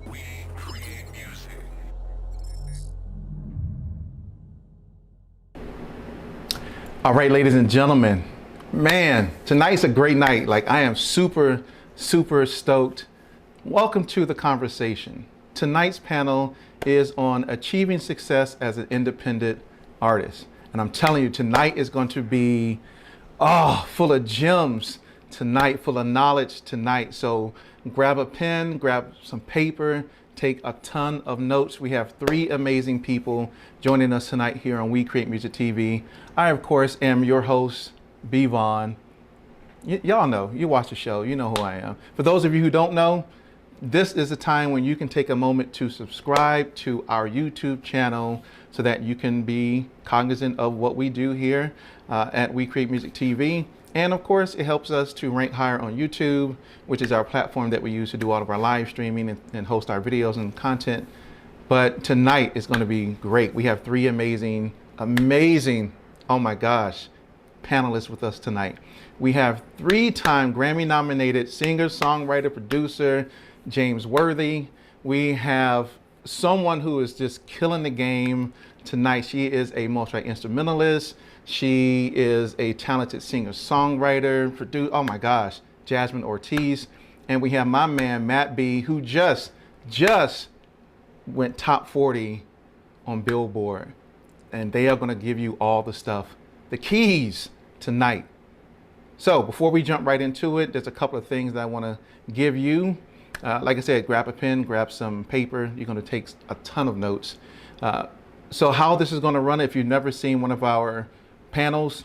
We create music. All right, ladies and gentlemen, man, tonight's a great night. Like, I am super, super stoked. Welcome to the conversation. Tonight's panel is on achieving success as an independent artist. And I'm telling you, tonight is going to be, full of gems tonight, full of knowledge tonight. So grab a pen, grab some paper, take a ton of notes. We have three amazing people joining us tonight here on We Create Music TV. I, of course, am your host, B. Vaughn. Y'all know, you watch the show, you know who I am. For those of you who don't know, this is a time when you can take a moment to subscribe to our YouTube channel so that you can be cognizant of what we do here at We Create Music TV. And of course, it helps us to rank higher on YouTube, which is our platform that we use to do all of our live streaming and host our videos and content. But tonight is going to be great. We have three amazing, oh my gosh, panelists with us tonight. We have three-time Grammy nominated singer, songwriter, producer, James Worthy. We have someone who is just killing the game tonight. She is a multi-instrumentalist. She is a talented singer-songwriter, producer. Oh my gosh, Jasmine Ortiz. And we have my man, Matt B, who just went top 40 on Billboard. And they are going to give you all the stuff, the keys tonight. So before we jump right into it, there's a couple of things that I want to give you. Like I said, grab a pen, grab some paper. You're going to take a ton of notes. So how this is going to run, if you've never seen one of our panels,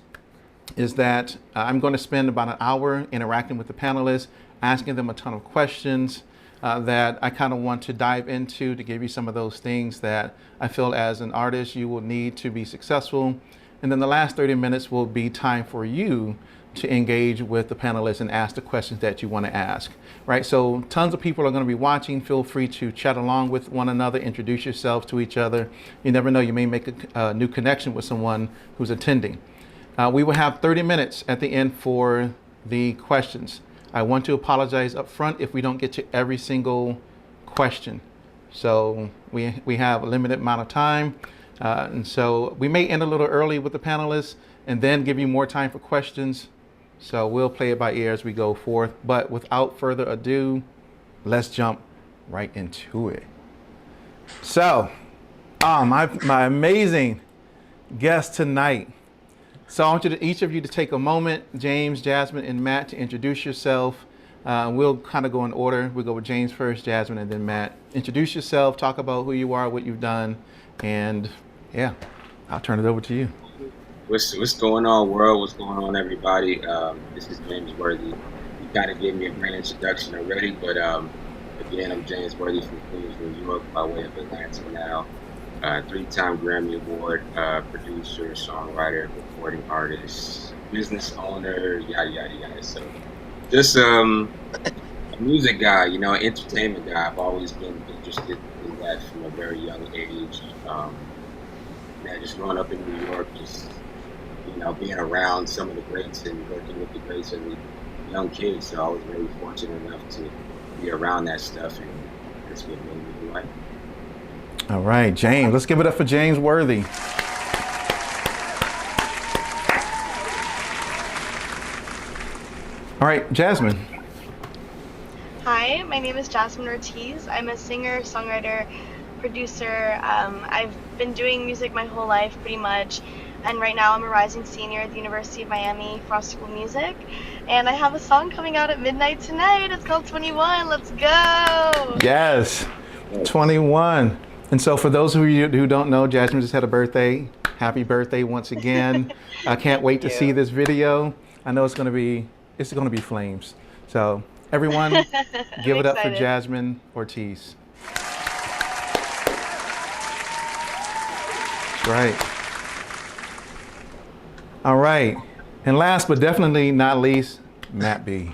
is that I'm going to spend about an hour interacting with the panelists, asking them a ton of questions that I kind of want to dive into to give you some of those things that I feel as an artist you will need to be successful. And then the last 30 minutes will be time for you to engage with the panelists and ask the questions that you want to ask, right? So tons of people are going to be watching. Feel free to chat along with one another, introduce yourself to each other. You never know, you may make a new connection with someone who's attending. We will have 30 minutes at the end for the questions. I want to apologize up front if we don't get to every single question. So we have a limited amount of time. And so we may end a little early with the panelists and then give you more time for questions. So we'll play it by ear as we go forth. But without further ado, let's jump right into it. So, my amazing guest tonight. So I want each of you to take a moment, James, Jasmine, and Matt, to introduce yourself. We'll kind of go in order. We'll go with James first, Jasmine, and then Matt. Introduce yourself, talk about who you are, what you've done, and yeah, I'll turn it over to you. What's going on, world? What's going on, everybody? This is James Worthy. You kind of gave me a great introduction already, but again, I'm James Worthy from Queens, New York, by way of Atlanta now. Three-time Grammy Award producer, songwriter, recording artist, business owner, yada, yada, yada. So just a music guy, you know, entertainment guy. I've always been interested in that from a very young age. Just growing up in New York, just being around some of the greats and working with the greats as a young kid. So I was very fortunate enough to be around that stuff, and that's what made me who I am. All right, James. Let's give it up for James Worthy. All right, Jasmine. Hi, my name is Jasmine Ortiz. I'm a singer, songwriter, producer. I've been doing music my whole life pretty much, and right now I'm a rising senior at the University of Miami for School of Music, and I have a song coming out at midnight tonight. It's called 21. Let's go! Yes, 21. And so for those of you who don't know, Jasmine just had a birthday. Happy birthday once again. I can't wait to see this video. I know it's going to be flames. So everyone, give it up for Jasmine Ortiz. Right. All right. And last but definitely not least, Matt B.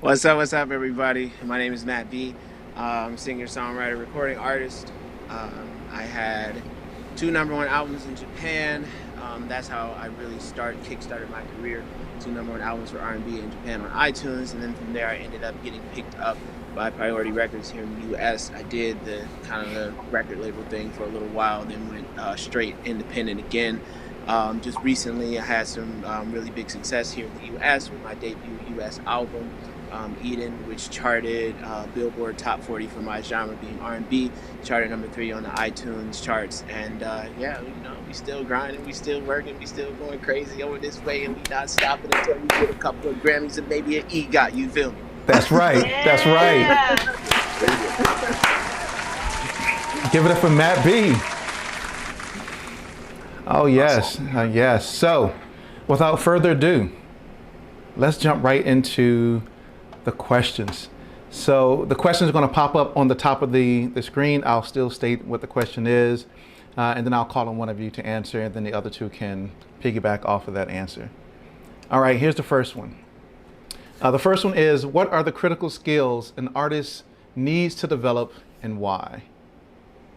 What's up, everybody? My name is Matt B. I'm a singer, songwriter, recording artist. I had 2 #1 albums in Japan, That's how I really kickstarted my career. 2 #1 albums for R&B in Japan on iTunes, and then from there I ended up getting picked up by Priority Records here in the U.S. I did the kind of the record label thing for a little while, then went straight independent again. Just recently I had some really big success here in the U.S. with my debut U.S. album, Eden, which charted Billboard Top 40 for my genre being R&B, charted #3 on the iTunes charts, and we still grinding, we still working, we still going crazy over this way, and we not stopping until we get a couple of Grammys and maybe an EGOT, you feel me? That's right. That's right. Give it up for Matt B. Oh, yes. Yes. So, without further ado, let's jump right into the questions. So, the questions are going to pop up on the top of the screen. I'll still state what the question is, and then I'll call on one of you to answer, and then the other two can piggyback off of that answer. All right, here's the first one. The first one is, what are the critical skills an artist needs to develop and why?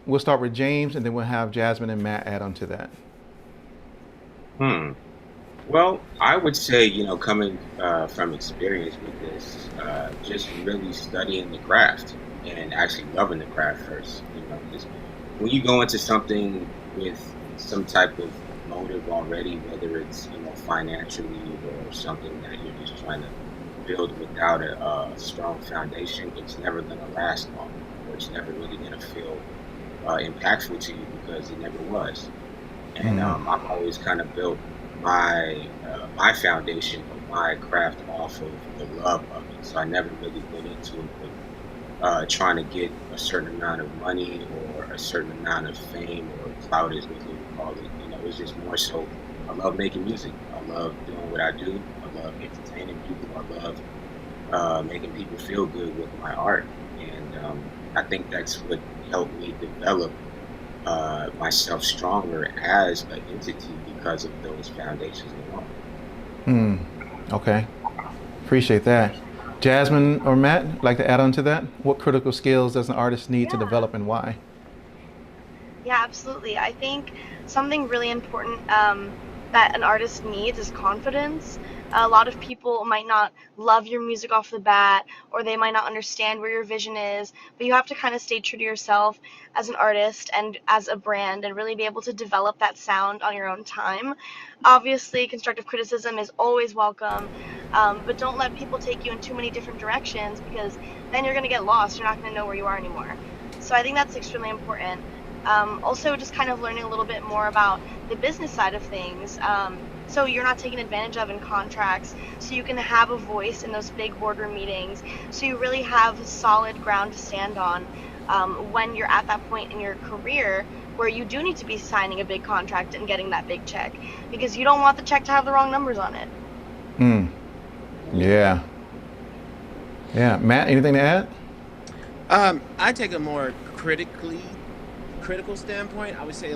We'll start with James, and then we'll have Jasmine and Matt add on to that. Well, I would say, coming from experience with this, just really studying the craft and actually loving the craft first. Just when you go into something with some type of motive already, whether it's financially or something that you're just trying to build without a strong foundation, it's never going to last long, or it's never really going to feel impactful to you because it never was. And I've always kind of built my foundation of my craft off of the love of it. So I never really went into it with trying to get a certain amount of money or a certain amount of fame or clout, as we would call it. It's just more so I love making music. I love doing what I do. I love entertaining people. I love making people feel good with my art. And I think that's what helped me develop myself stronger as an entity because of those foundations alone. Okay. Appreciate that. Jasmine or Matt, like to add on to that? What critical skills does an artist need to develop and why? Yeah, absolutely. I think something really important that an artist needs is confidence. A lot of people might not love your music off the bat, or they might not understand where your vision is, but you have to kind of stay true to yourself as an artist and as a brand and really be able to develop that sound on your own time. Obviously, constructive criticism is always welcome, but don't let people take you in too many different directions, because then you're going to get lost. You're not going to know where you are anymore. So I think that's extremely important. Also, just kind of learning a little bit more about the business side of things. So you're not taken advantage of in contracts, so you can have a voice in those big boardroom meetings, so you really have solid ground to stand on when you're at that point in your career where you do need to be signing a big contract and getting that big check, because you don't want the check to have the wrong numbers on it. Yeah. Matt, anything to add? I take a more critical standpoint. I would say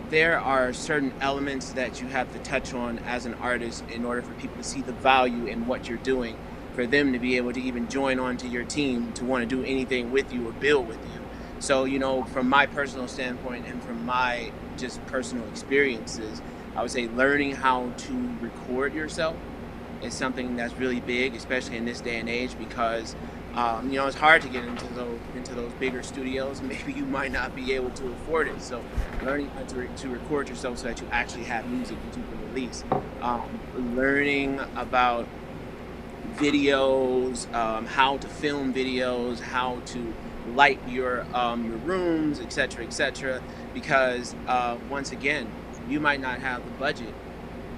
there are certain elements that you have to touch on as an artist in order for people to see the value in what you're doing, for them to be able to even join onto your team, to want to do anything with you or build with you. So, from my personal standpoint and from my just personal experiences, I would say learning how to record yourself is something that's really big, especially in this day and age, because it's hard to get into those bigger studios. Maybe you might not be able to afford it. So learning how to record yourself so that you actually have music that you can release. Learning about videos, how to film videos, how to light your rooms, etc., because once again, you might not have the budget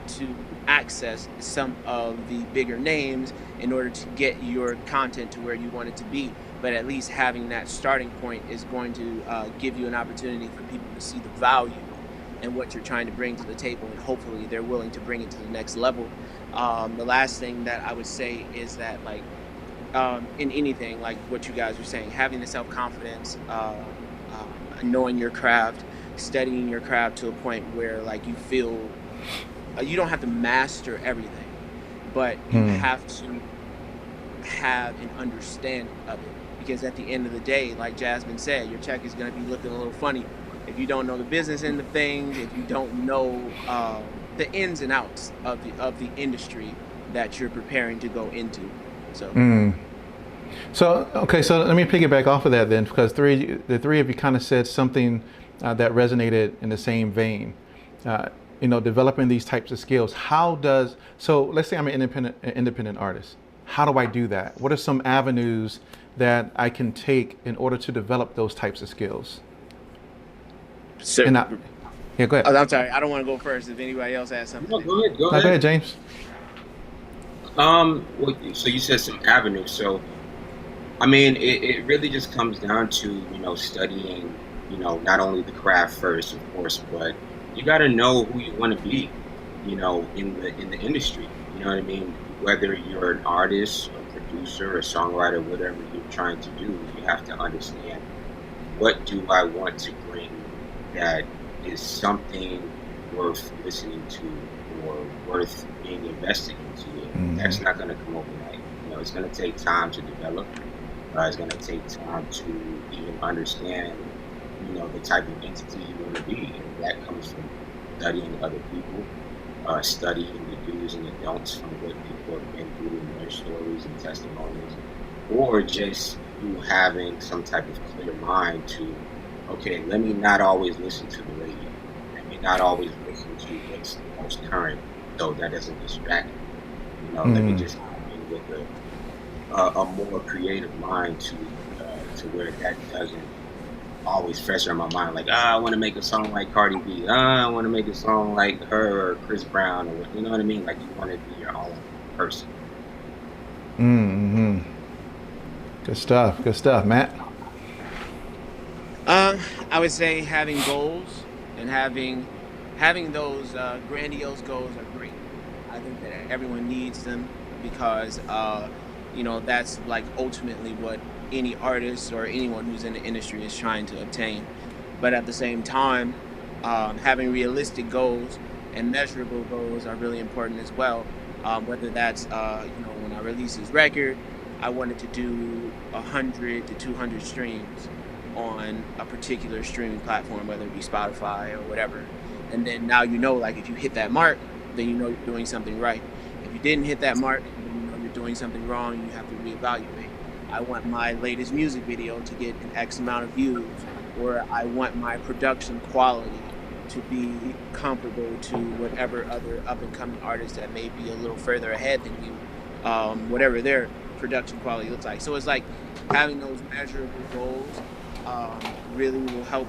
to access some of the bigger names in order to get your content to where you want it to be, but at least having that starting point is going to give you an opportunity for people to see the value in what you're trying to bring to the table, and hopefully they're willing to bring it to the next level. The last thing that I would say is that in anything, like what you guys were saying, having the self-confidence, knowing your craft, studying your craft to a point where you feel you don't have to master everything, but you have to have an understanding of it, because at the end of the day, like Jasmine said, your check is going to be looking a little funny if you don't know the business end of things, if you don't know the ins and outs of the industry that you're preparing to go into. So. So, okay, so let me piggyback off of that then, because the three of you kind of said something that resonated in the same vein. Developing these types of skills. So let's say I'm an independent artist. How do I do that? What are some avenues that I can take in order to develop those types of skills? So, yeah, go ahead. Oh, I'm sorry. I don't want to go first. If anybody else has something. No, go ahead. Go ahead, James. So you said some avenues. So, I mean, it really just comes down to, studying, not only the craft first, of course, but you got to know who you want to be, in the industry. You know what I mean? Whether you're an artist, a producer, a songwriter, whatever you're trying to do, you have to understand, what do I want to bring that is something worth listening to or worth being invested into. That's not going to come overnight. It's going to take time to develop. It's going to take time to even understand, the type of entity you want to be. And that comes from studying other people, studying the do's and the don'ts from what people have been through in their stories and testimonies, or just you having some type of clear mind to, okay, let me not always listen to the radio. Let me not always listen to what's the most current, so that doesn't distract me. Let me just come in with a more creative mind to where that doesn't always fester in my mind. Like, I want to make a song like Cardi B. I want to make a song like her or Chris Brown, or you know what I mean? Like, you want to be your own person. Good stuff, Matt. I would say having goals and having those grandiose goals are great. I think that everyone needs them because that's like ultimately what any artist or anyone who's in the industry is trying to obtain. But at the same time, having realistic goals and measurable goals are really important as well. Whether that's when I release this record, I wanted to do 100 to 200 streams on a particular streaming platform, whether it be Spotify or whatever. And then now like if you hit that mark, then you're doing something right. If you didn't hit that mark, then you're doing something wrong and you have to reevaluate. I want my latest music video to get an X amount of views, or I want my production quality to be comparable to whatever other up-and-coming artists that may be a little further ahead than you, whatever their production quality looks like. So it's like having those measurable goals really will help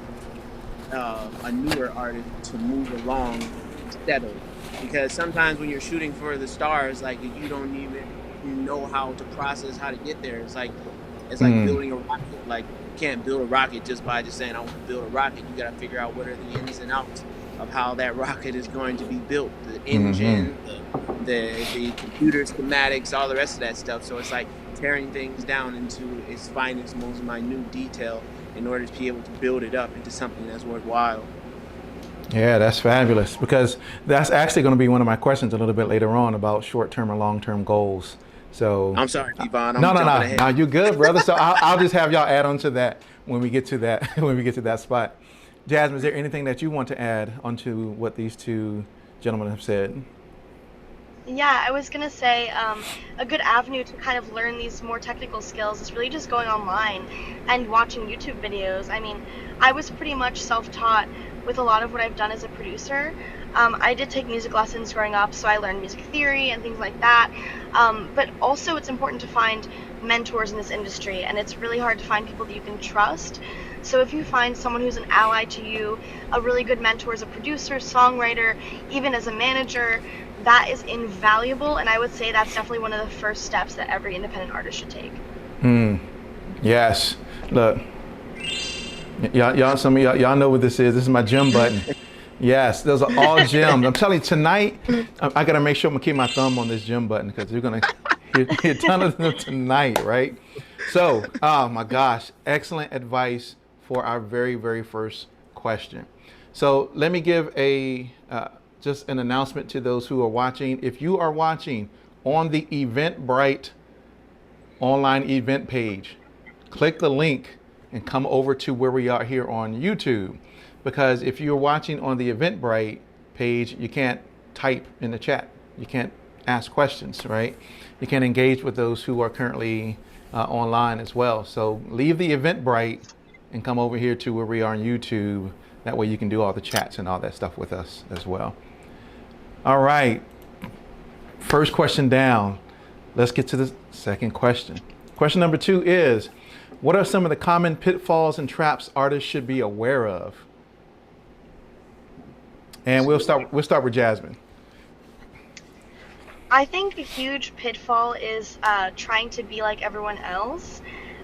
a newer artist to move along steadily. Because sometimes when you're shooting for the stars, like you don't even know how to process how to get there. It's like building a rocket. Like you can't build a rocket just by just saying I want to build a rocket. You got to figure out what are the ins and outs of how that rocket is going to be built, the engine, the computer schematics, all the rest of that stuff. So it's like tearing things down into its finest, most minute detail in order to be able to build it up into something that's worthwhile. Yeah, that's fabulous, because that's actually going to be one of my questions a little bit later on about short-term or long-term goals. So I'm sorry, Yvonne. No, you're good, brother. So I'll just have y'all add on to that when we get to that spot. Jasmine, is there anything that you want to add onto what these two gentlemen have said? Yeah, I was gonna say a good avenue to kind of learn these more technical skills is really just going online and watching YouTube videos. I mean, I was pretty much self-taught with a lot of what I've done as a producer. I did take music lessons growing up, so I learned music theory and things like that. But also it's important to find mentors in this industry, and it's really hard to find people that you can trust. So if you find someone who's an ally to you, a really good mentor as a producer, songwriter, even as a manager, that is invaluable, and I would say that's definitely one of the first steps that every independent artist should take. Yes. Look, y'all, some of y'all know what this is. This is my gym button. Yes, those are all gems. I'm telling you, tonight, I got to make sure I'm going to keep my thumb on this gym button, because you're going to hear a ton of them tonight, right? So, oh my gosh, excellent advice for our very, very first question. So let me give just an announcement to those who are watching. If you are watching on the Eventbrite online event page, click the link and come over to where we are here on YouTube. because if you're watching on the Eventbrite page, you can't type in the chat. You can't ask questions, right? You can't engage with those who are currently online as well. So leave the Eventbrite and come over here to where we are on YouTube. That way you can do all the chats and all that stuff with us as well. All right. First question down. Let's get to the second question. Question number 2 is, what are some of the common pitfalls and traps artists should be aware of? And we'll start with Jasmine. I think a huge pitfall is trying to be like everyone else.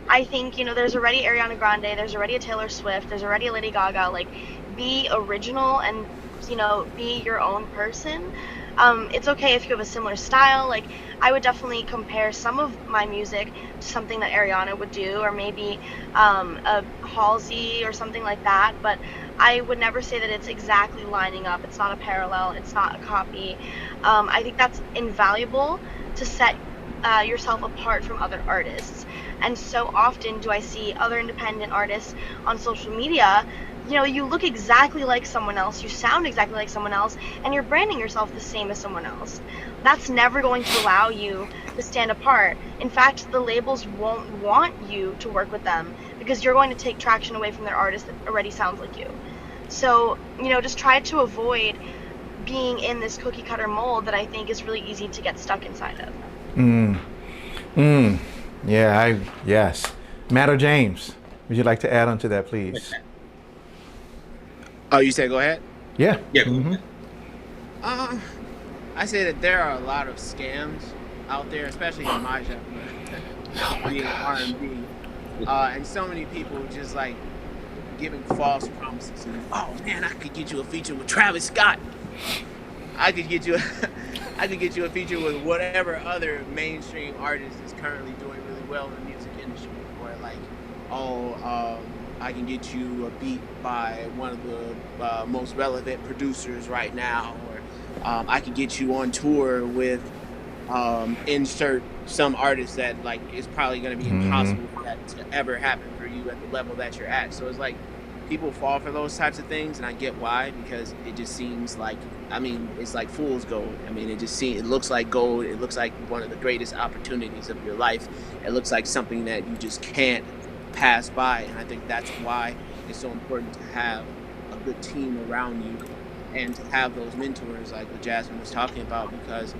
I think, there's already Ariana Grande, there's already a Taylor Swift, there's already a Lady Gaga. Like, be original and, be your own person. It's okay if you have a similar style. Like, I would definitely compare some of my music to something that Ariana would do, or maybe a Halsey or something like that. But I would never say that it's exactly lining up. It's not a parallel. It's not a copy. I think that's invaluable to set yourself apart from other artists. And so often do I see other independent artists on social media. You look exactly like someone else, you sound exactly like someone else, and you're branding yourself the same as someone else. That's never going to allow you to stand apart. In fact, the labels won't want you to work with them because you're going to take traction away from their artist that already sounds like you. So, just try to avoid being in this cookie cutter mold that I think is really easy to get stuck inside of. Yeah, yes. Matt or James, would you like to add on to that, please? Oh, you said go ahead? Yeah. Yeah. I say that there are a lot of scams out there, especially in my genre, being R&B, and so many people just like giving false promises. And, oh man, I could get you a feature with Travis Scott. I could get you a feature with whatever other mainstream artist is currently doing really well in the music industry. Or like, I can get you a beat by one of the most relevant producers right now, or I could get you on tour with insert some artist that like is probably going to be impossible for that to ever happen for you at the level that you're at. So it's like people fall for those types of things, and I get why, because it just seems like, it's like fool's gold. It looks like gold. It looks like one of the greatest opportunities of your life. It looks like something that you just can't pass by, and I think that's why it's so important to have a good team around you and to have those mentors like what Jasmine was talking about, because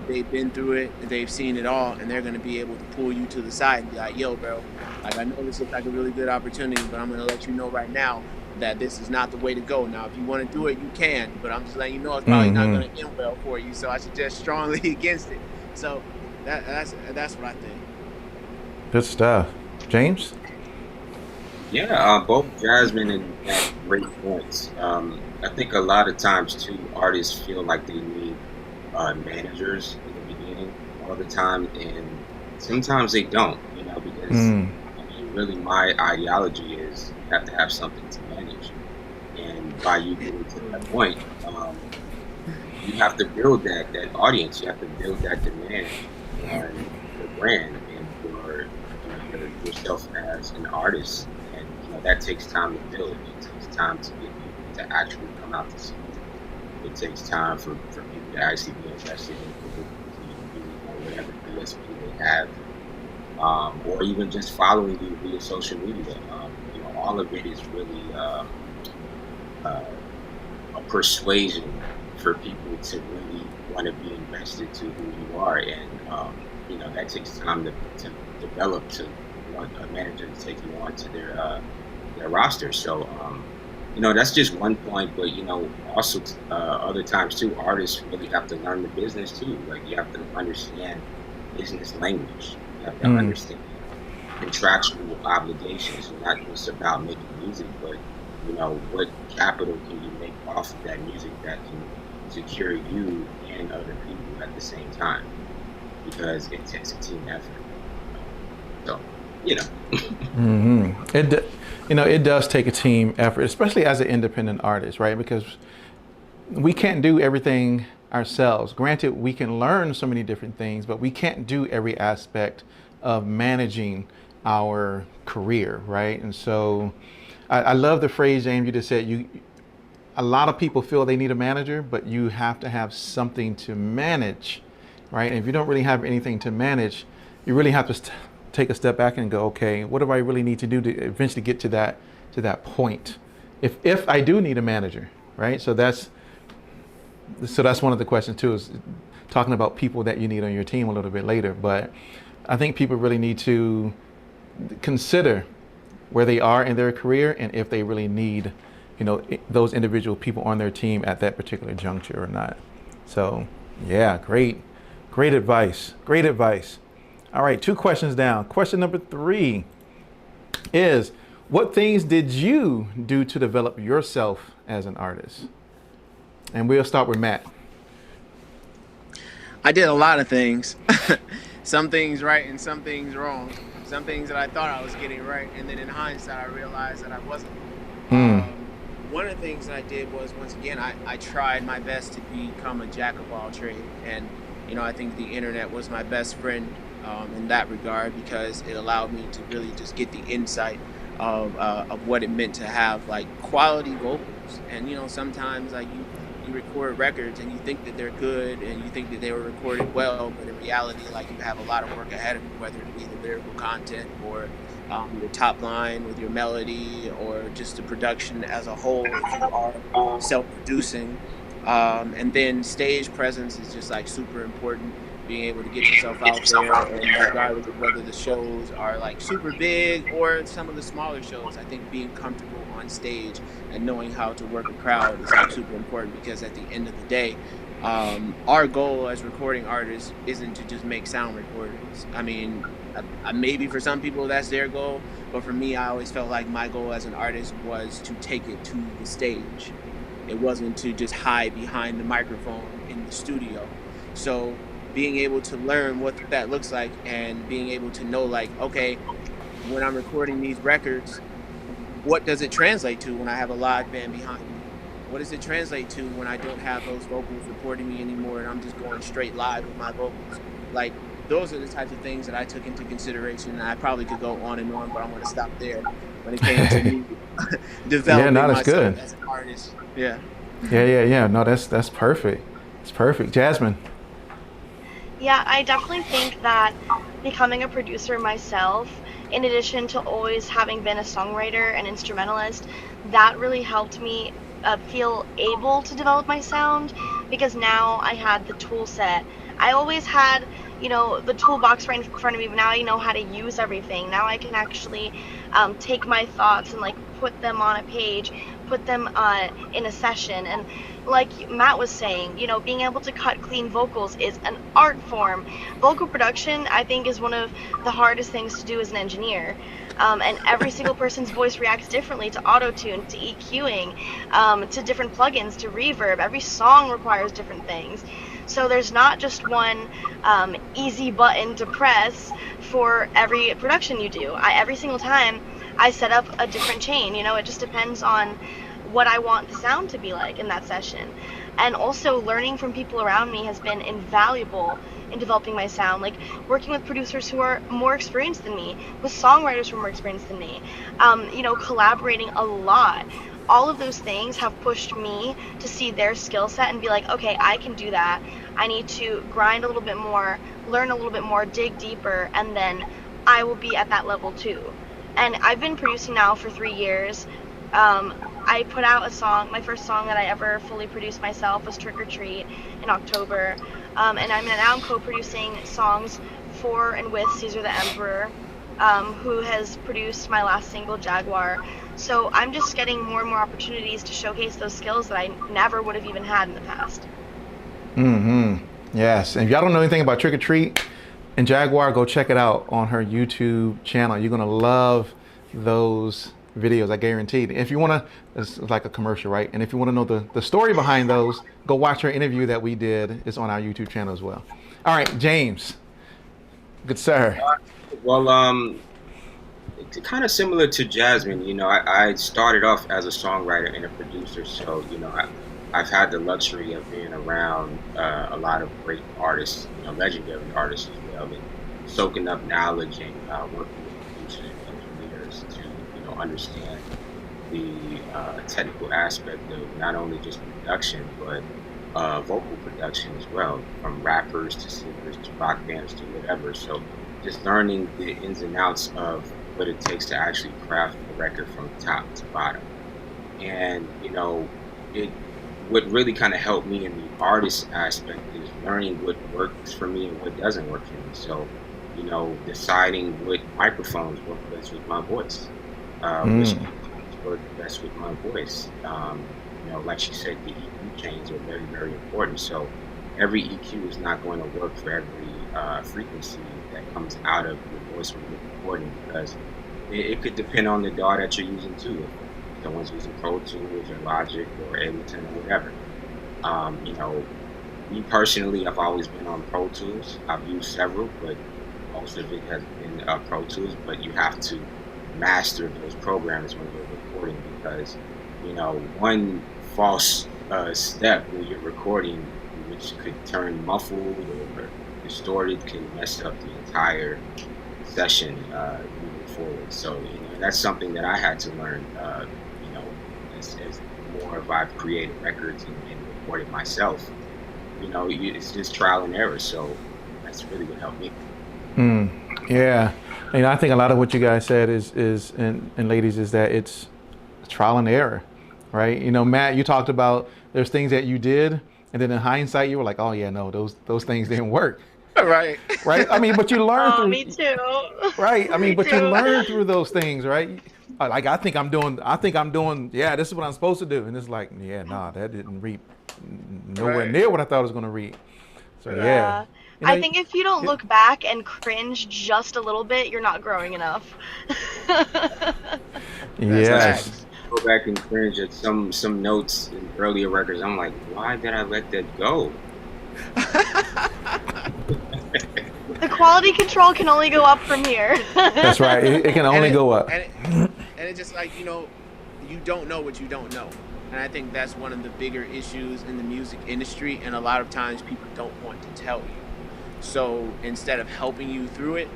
they've been through it, they've seen it all, and they're going to be able to pull you to the side and be like, yo bro, like I know this looks like a really good opportunity, but I'm going to let you know right now that this is not the way to go. Now if you want to do it, you can, but I'm just letting you know it's probably not going to end well for you, so I suggest strongly against it. So that's what I think. Good stuff. James? Yeah, both Jasmine and Matt great points. I think a lot of times too, artists feel like they need managers in the beginning all the time, and sometimes they don't, because really my ideology is you have to have something to manage, and by you getting to that point, you have to build that audience, you have to build that demand on the brand and for yourself as an artist. That takes time to build. It takes time to get people to actually come out to see you. It takes time for people to actually be invested in whatever DSP they have, or even just following you via social media. All of it is really a persuasion for people to really want to be invested to who you are, and that takes time to develop, to want a manager to take you on to their roster. So that's just one point, but also other times too, artists really have to learn the business too. Like you have to understand business language, you have to understand contractual obligations, not just about making music, but what capital can you make off of that music that can secure you and other people at the same time, because it takes a team effort. So it does take a team effort, especially as an independent artist, right? Because we can't do everything ourselves. Granted, we can learn so many different things, but we can't do every aspect of managing our career, right? And so I love the phrase, James, you just said. A lot of people feel they need a manager, but you have to have something to manage, right? And if you don't really have anything to manage, you really have to take a step back and go, okay, what do I really need to do to eventually get to that point? If I do need a manager, right? So that's one of the questions too, is talking about people that you need on your team a little bit later. But I think people really need to consider where they are in their career and if they really need, those individual people on their team at that particular juncture or not. So yeah, great advice. Great advice. All right, 2 questions down. Question number 3 is, what things did you do to develop yourself as an artist? And we'll start with Matt. I did a lot of things. Some things right and some things wrong. Some things that I thought I was getting right, and then in hindsight I realized that I wasn't. One of the things that I did was, once again, I tried my best to become a jack of all trades. And, I think the internet was my best friend in that regard, because it allowed me to really just get the insight of what it meant to have like quality vocals. And, sometimes like you record records and you think that they're good and you think that they were recorded well, but in reality, like, you have a lot of work ahead of you, whether it be the lyrical content or your top line with your melody, or just the production as a whole if you are self-producing. And then stage presence is just like super important, being able to get yourself out there, and regardless of whether the shows are like super big or some of the smaller shows, I think being comfortable on stage and knowing how to work a crowd is like super important, because at the end of the day, our goal as recording artists isn't to just make sound recordings. I mean, maybe for some people that's their goal, but for me, I always felt like my goal as an artist was to take it to the stage. It wasn't to just hide behind the microphone in the studio. So being able to learn what that looks like, and being able to know, like, okay, when I'm recording these records, what does it translate to when I have a live band behind me? What does it translate to when I don't have those vocals supporting me anymore and I'm just going straight live with my vocals? Like, those are the types of things that I took into consideration. And I probably could go on and on, but I'm going to stop there when it came to me developing myself good. as an artist. Yeah. Yeah. No, that's perfect. It's perfect. Jasmine. Yeah, I definitely think that becoming a producer myself, in addition to always having been a songwriter and instrumentalist, that really helped me feel able to develop my sound, because now I had the tool set. I always had, the toolbox right in front of me, but now I know how to use everything. Now I can actually take my thoughts and like put them on a page, put them in a session. And like Matt was saying, being able to cut clean vocals is an art form. Vocal production, I think, is one of the hardest things to do as an engineer. And every single person's voice reacts differently to auto-tune, to EQing, to different plugins, to reverb. Every song requires different things. So there's not just one easy button to press for every production you do. Every single time I set up a different chain. It just depends on what I want the sound to be like in that session. And also learning from people around me has been invaluable in developing my sound, like working with producers who are more experienced than me, with songwriters who are more experienced than me, collaborating a lot. All of those things have pushed me to see their skill set and be like, okay, I can do that. I need to grind a little bit more, learn a little bit more, dig deeper, and then I will be at that level too. And I've been producing now for 3 years. I put out a song, my first song that I ever fully produced myself was Trick or Treat in October. And now I'm co-producing songs for and with Caesar the Emperor, who has produced my last single, Jaguar. So I'm just getting more and more opportunities to showcase those skills that I never would have even had in the past. Yes. And if y'all don't know anything about Trick or Treat and Jaguar, go check it out on her YouTube channel. You're going to love those videos, I guarantee. If you want to, it's like a commercial, right? And if you want to know the story behind those, go watch our interview that we did. It's on our YouTube channel as well. All right, James. Good sir. Well, kind of similar to Jasmine, I started off as a songwriter and a producer, so I've had the luxury of being around a lot of great artists, legendary artists as well, and soaking up knowledge and working with producers and engineers to understand the technical aspect of not only just production, but vocal production as well, from rappers to singers to rock bands to whatever. So just learning the ins and outs of what it takes to actually craft a record from top to bottom. And, it what really kind of helped me in the artist aspect is learning what works for me and what doesn't work for me. So, deciding what microphones work best with my voice, which work best with my voice. Like she said, the EQ chains are very, very important. So every EQ is not going to work for every frequency that comes out of your voice when you're recording, because it could depend on the DAW that you're using too. If someone's using Pro Tools or Logic or Ableton or whatever. Me personally, I've always been on Pro Tools. I've used several, but most of it has been Pro Tools. But you have to master those programs when you're recording, because one false step when you're recording, which could turn muffled or distorted, can mess up the entire session moving forward. So that's something that I had to learn. As more of I've created records and recorded myself, it's just trial and error. So that's really what helped me. Yeah, I think a lot of what you guys said is and ladies, is that it's trial and error, right? Matt, you talked about there's things that you did, and then in hindsight you were like, oh yeah, no, those things didn't work. Right. Right. But you learn through. Me too. Right. But too. you learn through those things, right? Like I think I'm doing. Yeah, this is what I'm supposed to do, and it's like, yeah, nah, that didn't read nowhere near what I thought it was going to read. So yeah. I think if you don't look back and cringe just a little bit, you're not growing enough. Yes. Go back and cringe at some notes in earlier records. I'm like, why did I let that go? The quality control can only go up from here. That's right. It can only go up. And it's just like, you don't know what you don't know. And I think that's one of the bigger issues in the music industry. And a lot of times people don't want to tell you. So instead of helping you through it,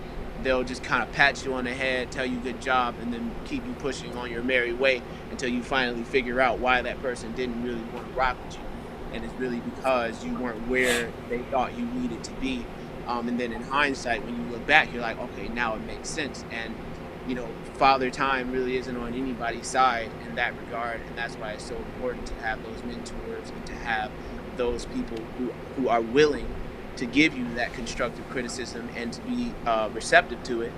they'll just kind of pat you on the head, tell you good job, and then keep you pushing on your merry way until you finally figure out why that person didn't really want to rock with you. And it's really because you weren't where they thought you needed to be. And then in hindsight, when you look back, you're like, okay, now it makes sense. And, Father Time really isn't on anybody's side in that regard. And that's why it's so important to have those mentors and to have those people who are willing to give you that constructive criticism and to be receptive to it.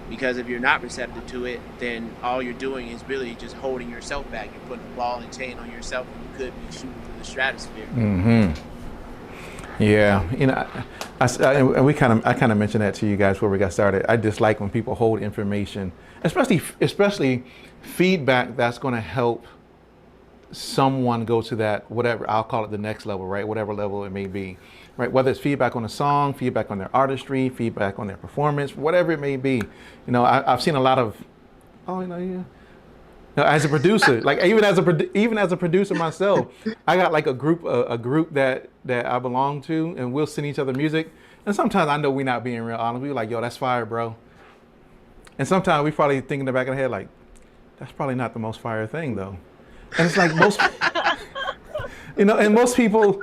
Because if you're not receptive to it, then all you're doing is really just holding yourself back. You're putting a ball and chain on yourself, and you could be shooting through the stratosphere. Yeah, I kind of mentioned that to you guys before we got started. I dislike when people hold information, especially feedback that's going to help someone go to that, whatever, I'll call it the next level, right? Whatever level it may be, right? Whether it's feedback on a song, feedback on their artistry, feedback on their performance, whatever it may be. I've seen a lot of, as a producer, like even as a producer myself, I got like a group that I belong to, and we'll send each other music. And sometimes I know we're not being real honest. We're like, yo, that's fire, bro. And sometimes we probably think in the back of the head, like, that's probably not the most fire thing though. And it's like most, and most people,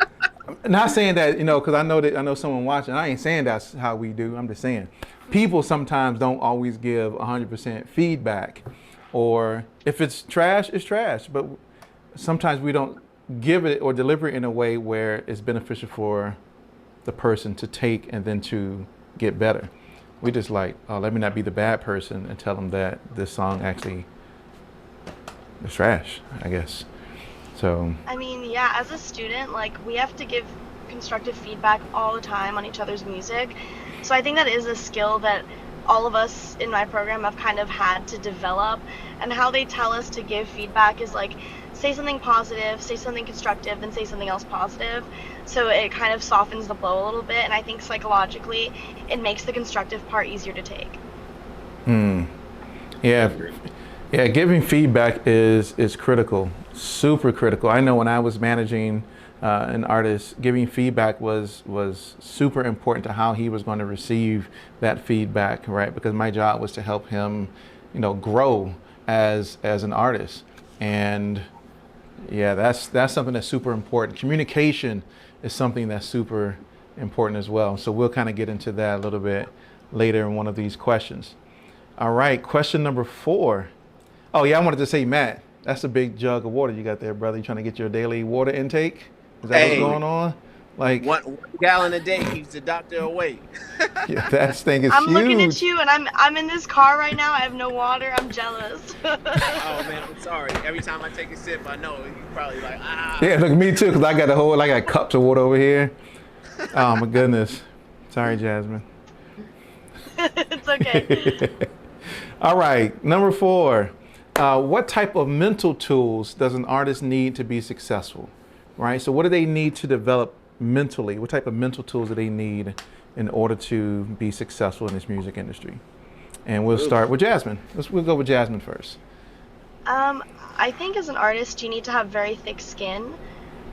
not saying that, because I know someone watching. I ain't saying that's how we do. I'm just saying, people sometimes don't always give 100% feedback, or if it's trash, it's trash. But sometimes we don't give it or deliver it in a way where it's beneficial for the person to take and then to get better. We just like, oh, let me not be the bad person and tell them that this song actually is trash, I guess. So as a student, we have to give constructive feedback all the time on each other's music. So I think that is a skill that all of us in my program have kind of had to develop. And how they tell us to give feedback is say something positive, say something constructive, then say something else positive. So it kind of softens the blow a little bit. And I think psychologically, it makes the constructive part easier to take. Yeah, giving feedback is critical, super critical. I know when I was managing an artist, giving feedback was super important to how he was going to receive that feedback, right? Because my job was to help him, grow as an artist. And yeah, that's something that's super important. Communication is something that's super important as well. So we'll kind of get into that a little bit later in one of these questions. All right, question number 4. Oh yeah, I wanted to say, Matt, that's a big jug of water you got there, brother. You trying to get your daily water intake? Is that what's going on? Like 1 gallon a day keeps the doctor away. yeah, that thing is I'm huge. looking at you, and I'm in this car right now. I have no water. I'm jealous. Oh man, I'm sorry. Every time I take a sip, I know you're probably like, ah. Yeah, look, me too, because I got cups of water over here. Oh my goodness. Sorry, Jasmine. It's okay. All right, number 4. What type of mental tools does an artist need to be successful? Right. So what do they need to develop mentally? What type of mental tools do they need in order to be successful in this music industry? And we'll start with Jasmine. We'll go with Jasmine first. I think as an artist, you need to have very thick skin.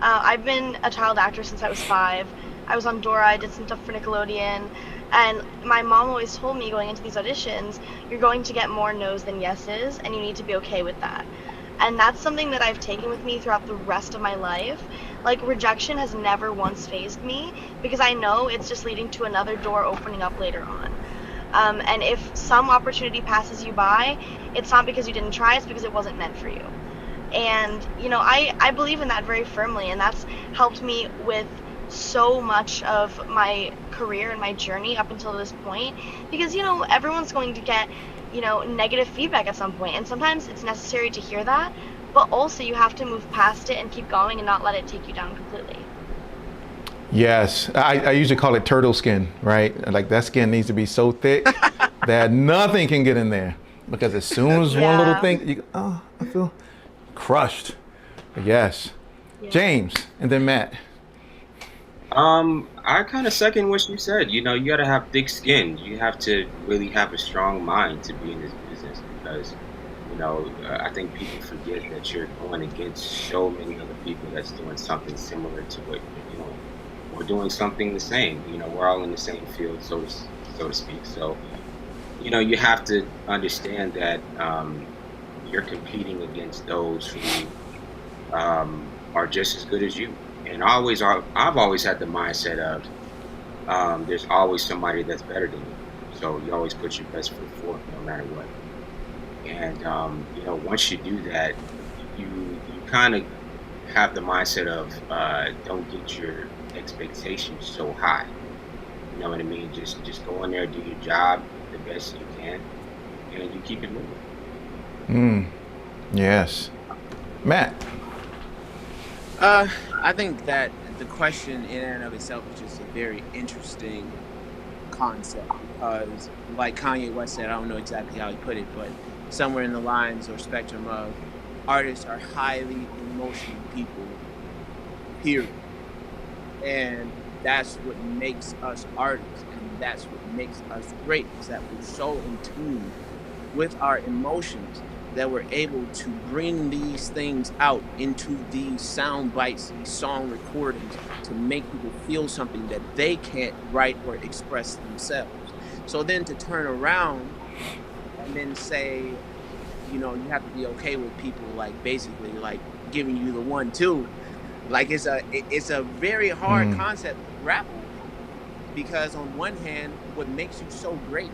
I've been a child actor since I was 5. I was on Dora. I did some stuff for Nickelodeon. And my mom always told me going into these auditions, you're going to get more no's than yeses, and you need to be okay with that. And that's something that I've taken with me throughout the rest of my life. Like, rejection has never once fazed me, because I know it's just leading to another door opening up later on. And if some opportunity passes you by, it's not because you didn't try, it's because it wasn't meant for you. And, you know, I believe in that very firmly, and that's helped me with so much of my career and my journey up until this point, because, you know, everyone's going to get, you know, negative feedback at some point, and sometimes it's necessary to hear that, but also you have to move past it and keep going and not let it take you down completely. Yes, I usually call it turtle skin, right? Like that skin needs to be so thick that nothing can get in there, because as soon as one little thing, you go, oh, I feel crushed. But yes. Yeah. James, and then Matt. I kind of second what you said. You know, you got to have thick skin. You have to really have a strong mind to be in this business, because, you know, I think people forget that you're going against so many other people that's doing something similar to what, you know, we're doing something the same. You know, we're all in the same field, so to speak. So, you know, you have to understand that you're competing against those who are just as good as you. And I've always had the mindset of there's always somebody that's better than you. So you always put your best foot forward no matter what. And you know, once you do that, you kind of have the mindset of don't get your expectations so high. You know what I mean? Just go in there, do your job the best you can, and you keep it moving. Yes. Matt. I think that the question in and of itself is just a very interesting concept, because like Kanye West said, I don't know exactly how he put it, but somewhere in the lines or spectrum of artists are highly emotional people, period. And that's what makes us artists, and that's what makes us great, is that we're so in tune with our emotions that we're able to bring these things out into these sound bites, these song recordings, to make people feel something that they can't write or express themselves. So then to turn around and then say, you know, you have to be okay with people like basically like giving you the 1-2. Like it's a very hard concept to grapple, because on one hand, what makes you so great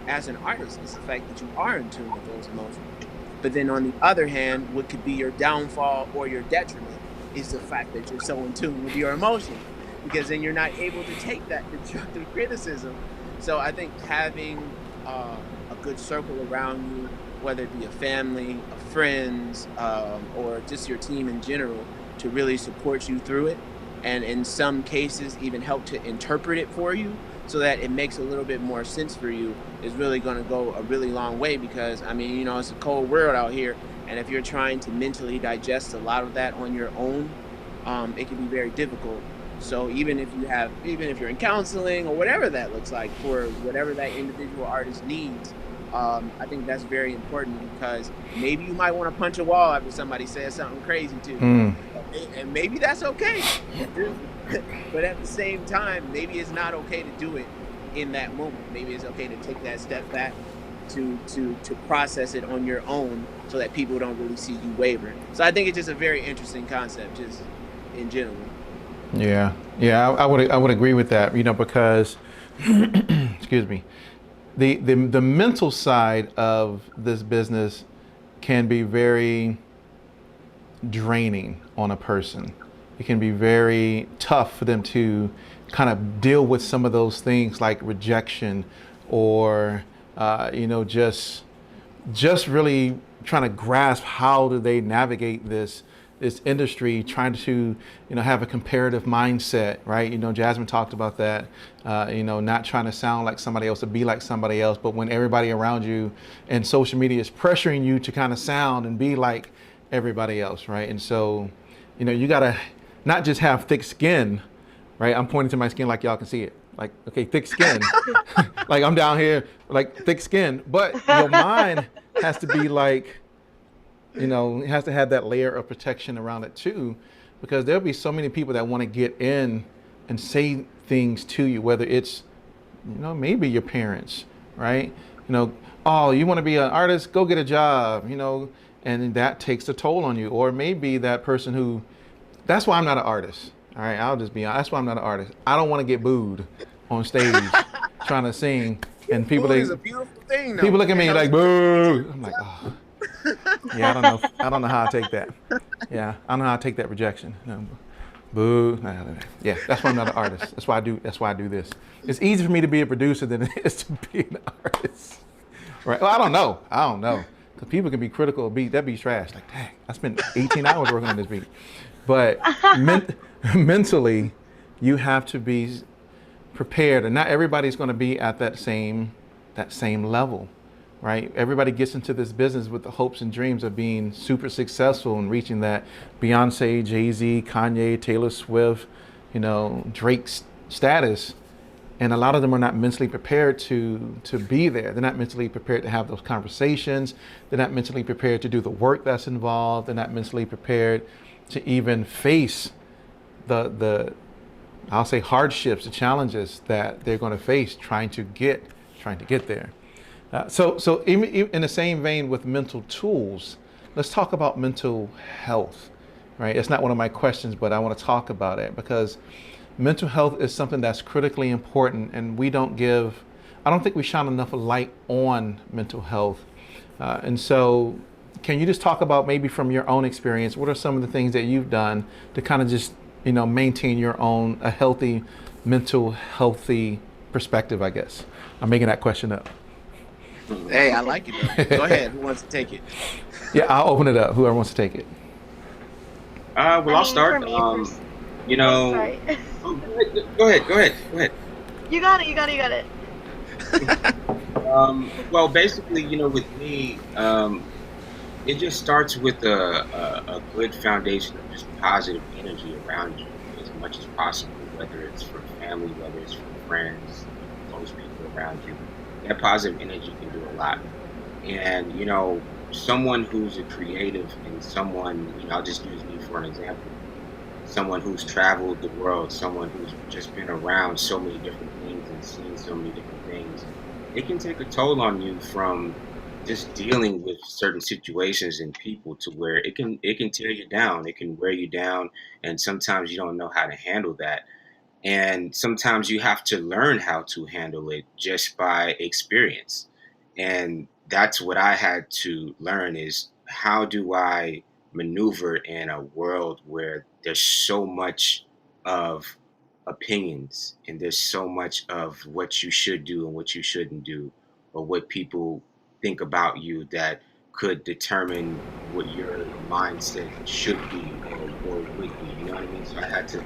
as an artist is the fact that you are in tune with those emotions. But then on the other hand, what could be your downfall or your detriment is the fact that you're so in tune with your emotions, because then you're not able to take that constructive criticism. So I think having a good circle around you, whether it be a family, a friends, or just your team in general, to really support you through it, and in some cases even help to interpret it for you so that it makes a little bit more sense for you, is really going to go a really long way. Because I mean, you know, it's a cold world out here, and if you're trying to mentally digest a lot of that on your own, it can be very difficult. So even if you're in counseling or whatever that looks like for whatever that individual artist needs, I think that's very important, because maybe you might want to punch a wall after somebody says something crazy to you, and maybe that's okay. But at the same time, maybe it's not okay to do it in that moment. Maybe it's okay to take that step back to process it on your own, so that people don't really see you waver. So I think it's just a very interesting concept, just in general. Yeah, yeah, I would agree with that. Because excuse me, the mental side of this business can be very draining on a person. It can be very tough for them to kind of deal with some of those things like rejection, or just really trying to grasp how do they navigate this industry, trying to have a comparative mindset, right? Jasmine talked about that. Not trying to sound like somebody else or be like somebody else, but when everybody around you and social media is pressuring you to kind of sound and be like everybody else, right? And so you gotta not just have thick skin, right? I'm pointing to my skin like y'all can see it. Like, okay, thick skin. Like I'm down here, like thick skin. But your mind has to be like, it has to have that layer of protection around it too, because there'll be so many people that want to get in and say things to you, whether it's, maybe your parents, right? Oh, you want to be an artist? Go get a job, and that takes a toll on you. Or maybe that person who, that's why I'm not an artist. All right, I'll just be honest. That's why I'm not an artist. I don't want to get booed on stage trying to sing, and people Boo is a beautiful thing, though. people look at me like boo. I'm like, oh, yeah, I don't know how I take that. Yeah, I don't know how I take that rejection. Boo. Yeah, that's why I'm not an artist. That's why I do this. It's easier for me to be a producer than it is to be an artist. Right? Well, I don't know. Because people can be critical of beat. That beat's trash. Like, dang, I spent 18 hours working on this beat. But mentally, you have to be prepared, and not everybody's going to be at that same level, right? Everybody gets into this business with the hopes and dreams of being super successful and reaching that Beyonce, Jay-Z, Kanye, Taylor Swift, Drake's status. And a lot of them are not mentally prepared to be there. They're not mentally prepared to have those conversations. They're not mentally prepared to do the work that's involved. They're not mentally prepared to even face the I'll say hardships, the challenges that they're going to face trying to get there. So in the same vein with mental tools, let's talk about mental health, right? It's not one of my questions, but I want to talk about it because mental health is something that's critically important, and I don't think we shine enough light on mental health. And so can you just talk about, maybe from your own experience, what are some of the things that you've done to kind of just, maintain your own, a healthy, healthy perspective, I guess? I'm making that question up. Hey, I like it. Go ahead. Who wants to take it? Yeah, I'll open it up. Whoever wants to take it. I'll start. Sorry. Go ahead. You got it. Well, basically, with me, it just starts with a good foundation of just positive energy around you as much as possible, whether it's from family, whether it's from friends, those people around you. That positive energy can do a lot. And, someone who's a creative and someone, I'll just use me for an example, someone who's traveled the world, someone who's just been around so many different things and seen so many different things, it can take a toll on you from just dealing with certain situations and people, to where it can tear you down, it can wear you down, and sometimes you don't know how to handle that. And sometimes you have to learn how to handle it just by experience. And that's what I had to learn, is how do I maneuver in a world where there's so much of opinions and there's so much of what you should do and what you shouldn't do, or what people think about you that could determine what your mindset should be or would be. You know what I mean? So I had to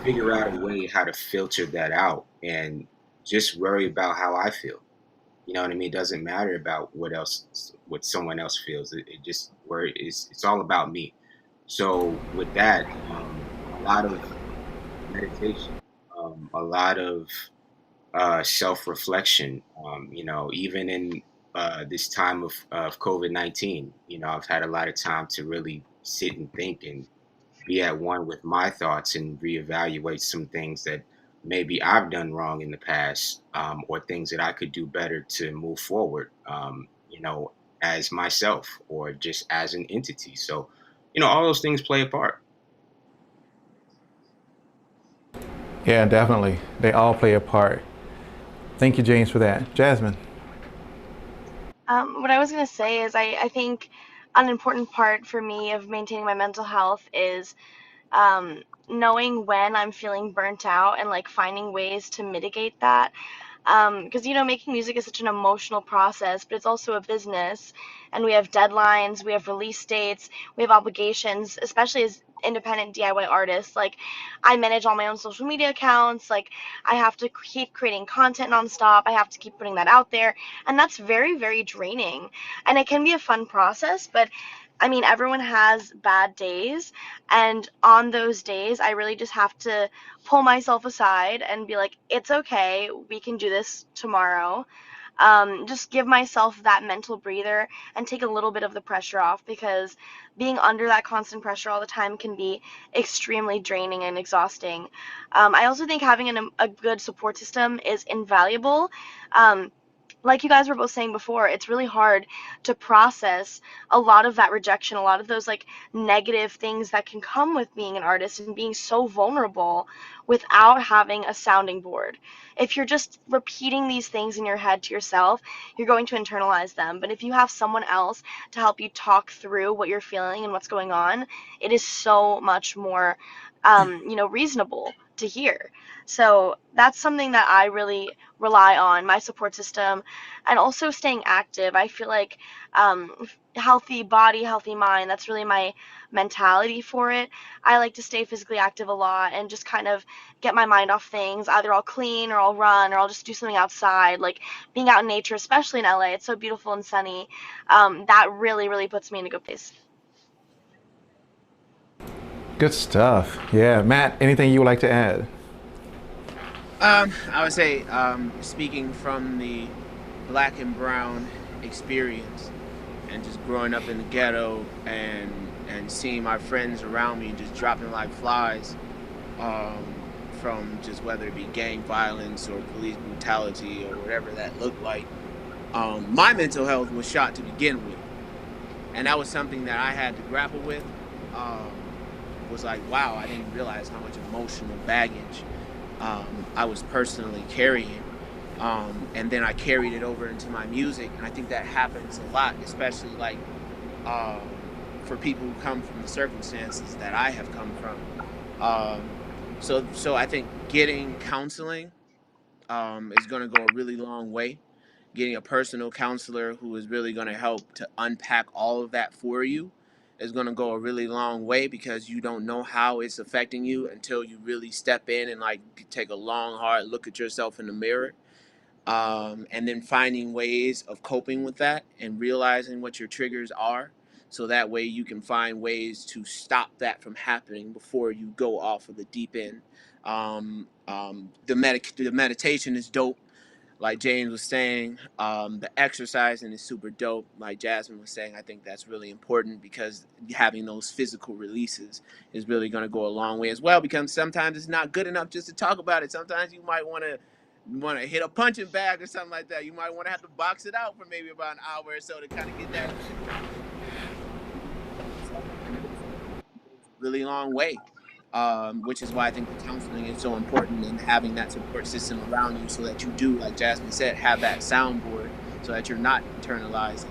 figure out a way how to filter that out and just worry about how I feel. You know what I mean? It doesn't matter about what someone else feels. It just it's all about me. So with that, a lot of meditation, a lot of self-reflection. Even in this time of COVID-19, I've had a lot of time to really sit and think and be at one with my thoughts and reevaluate some things that maybe I've done wrong in the past, or things that I could do better to move forward, as myself or just as an entity. So, all those things play a part. Yeah, definitely. They all play a part. Thank you, James, for that. Jasmine. What I was going to say is I think an important part for me of maintaining my mental health is knowing when I'm feeling burnt out and like finding ways to mitigate that. Because making music is such an emotional process, but it's also a business, and we have deadlines, we have release dates, we have obligations, especially as independent DIY artists. Like, I manage all my own social media accounts. Like, I have to keep creating content nonstop. I have to keep putting that out there, and that's very, very draining. And it can be a fun process, but I mean, everyone has bad days, and on those days, I really just have to pull myself aside and be like, it's okay, we can do this tomorrow. Just give myself that mental breather and take a little bit of the pressure off, because being under that constant pressure all the time can be extremely draining and exhausting. I also think having a good support system is invaluable. Like you guys were both saying before, it's really hard to process a lot of that rejection, a lot of those like negative things that can come with being an artist and being so vulnerable without having a sounding board. If you're just repeating these things in your head to yourself, you're going to internalize them. But if you have someone else to help you talk through what you're feeling and what's going on, it is so much more, reasonable to hear. So that's something that I really rely on, my support system, and also staying active. I feel like healthy body, healthy mind, that's really my mentality for it. I like to stay physically active a lot and just kind of get my mind off things. Either I'll clean or I'll run or I'll just do something outside, like being out in nature, especially in LA. It's so beautiful and sunny. That really, really puts me in a good place. Good stuff. Yeah, Matt, anything you would like to add? I would say, speaking from the black and brown experience, and just growing up in the ghetto and seeing my friends around me just dropping like flies, from just whether it be gang violence or police brutality or whatever that looked like. My mental health was shot to begin with, and that was something that I had to grapple with. Was like, wow, I didn't realize how much emotional baggage I was personally carrying. And then I carried it over into my music, and I think that happens a lot, especially like for people who come from the circumstances that I have come from. So I think getting counseling is going to go a really long way. Getting a personal counselor who is really going to help to unpack all of that for you is going to go a really long way, because you don't know how it's affecting you until you really step in and like take a long, hard look at yourself in the mirror. And then finding ways of coping with that and realizing what your triggers are, so that way you can find ways to stop that from happening before you go off of the deep end. The meditation is dope, like James was saying. The exercising is super dope, like Jasmine was saying. I think that's really important, because having those physical releases is really going to go a long way as well, because sometimes it's not good enough just to talk about it. Sometimes you might want to hit a punching bag or something like that. You might want to have to box it out for maybe about an hour or so to kind of get that really long way. Which is why I think the counseling is so important, and having that support system around you, so that you do, like Jasmine said, have that soundboard, so that you're not internalizing.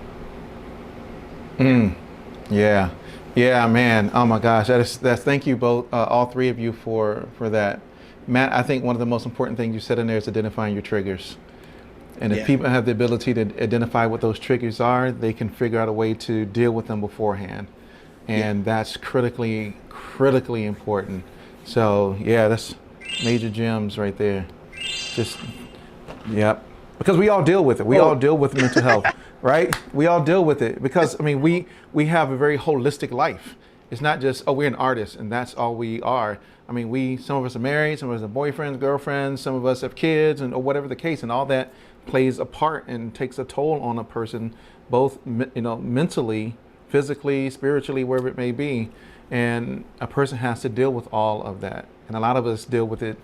Yeah, yeah, man. Oh my gosh, that's thank you both, all three of you for that. Matt, I think one of the most important things you said in there is identifying your triggers. And if people have the ability to identify what those triggers are, they can figure out a way to deal with them beforehand. And that's critically important. So yeah, that's major gems right there. Just, yep. Because we all deal with it. We all deal with mental health, right? We all deal with it, because I mean, we have a very holistic life. It's not just, oh, we're an artist and that's all we are. I mean, some of us are married, some of us are boyfriends, girlfriends, some of us have kids, or whatever the case, and all that plays a part and takes a toll on a person, both mentally, physically, spiritually, wherever it may be. And a person has to deal with all of that. And a lot of us deal with it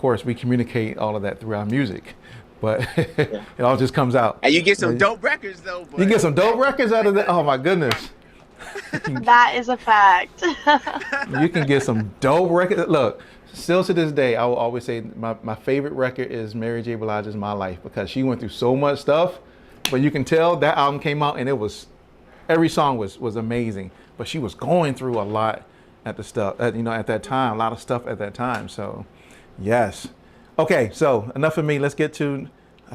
course, we communicate all of that through our music, but Yeah. it all just comes out. And you get some dope records though. You get some dope records out of that. Oh my goodness. That is a fact. You can get some dope records. Look, still to this day, I will always say my favorite record is Mary J. Blige's My Life, because she went through so much stuff, but you can tell that album came out and it was, every song was amazing, but she was going through a lot at the stuff, at that time, a lot of stuff at that time. So yes. Okay, so enough of me. Let's get to,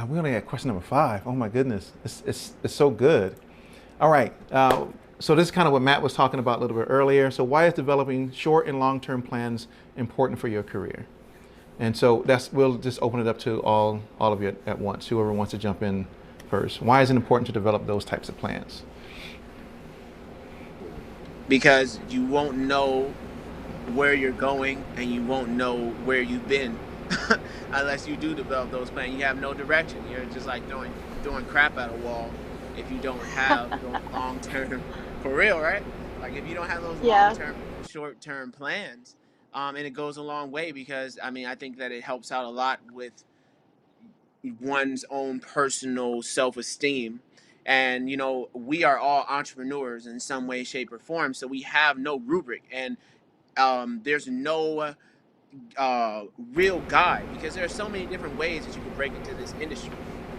we only had question number 5. Oh my goodness, it's so good. All right, so this is kind of what Matt was talking about a little bit earlier. So why is developing short and long-term plans important for your career? And so we'll just open it up to all of you at once, whoever wants to jump in first. Why is it important to develop those types of plans? Because you won't know where you're going and you won't know where you've been unless you do develop those plans. You have no direction. You're just like throwing crap at a wall if you don't have those long-term, for real, right? Like if you don't have those long-term, short-term plans, and it goes a long way, because I think that it helps out a lot with one's own personal self-esteem. And we are all entrepreneurs in some way, shape, or form, so we have no rubric, and there's no real guide, because there are so many different ways that you can break into this industry,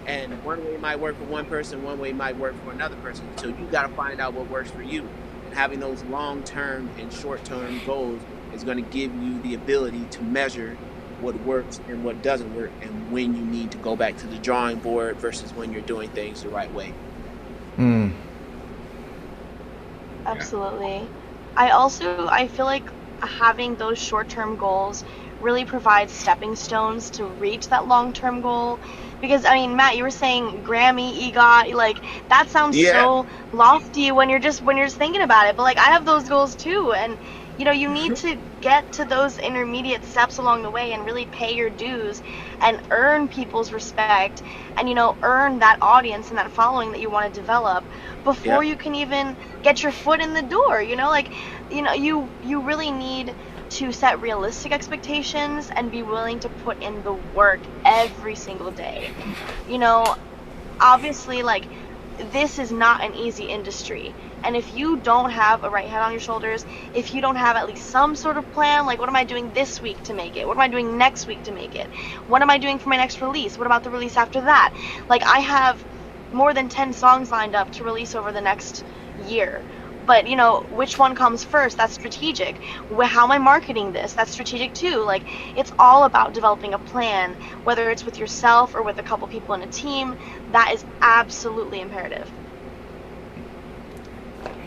and one way might work for one person, one way might work for another person. So you got to find out what works for you, and having those long-term and short-term goals is going to give you the ability to measure what works and what doesn't work, and when you need to go back to the drawing board versus when you're doing things the right way. Absolutely. I feel like having those short-term goals really provides stepping stones to reach that long-term goal. Because Matt, you were saying Grammy, EGOT, like that sounds so lofty when you're just thinking about it. But like I have those goals too, and you need to get to those intermediate steps along the way and really pay your dues and earn people's respect and earn that audience and that following that you want to develop before you can even get your foot in the door. You really need to set realistic expectations and be willing to put in the work every single day. Obviously, like, this is not an easy industry, and if you don't have a right head on your shoulders, if you don't have at least some sort of plan, like what am I doing this week to make it, what am I doing next week to make it, what am I doing for my next release, what about the release after that, like I have more than 10 songs lined up to release over the next year. But which one comes first? That's strategic. How am I marketing this? That's strategic too. Like, it's all about developing a plan, whether it's with yourself or with a couple people in a team. That is absolutely imperative.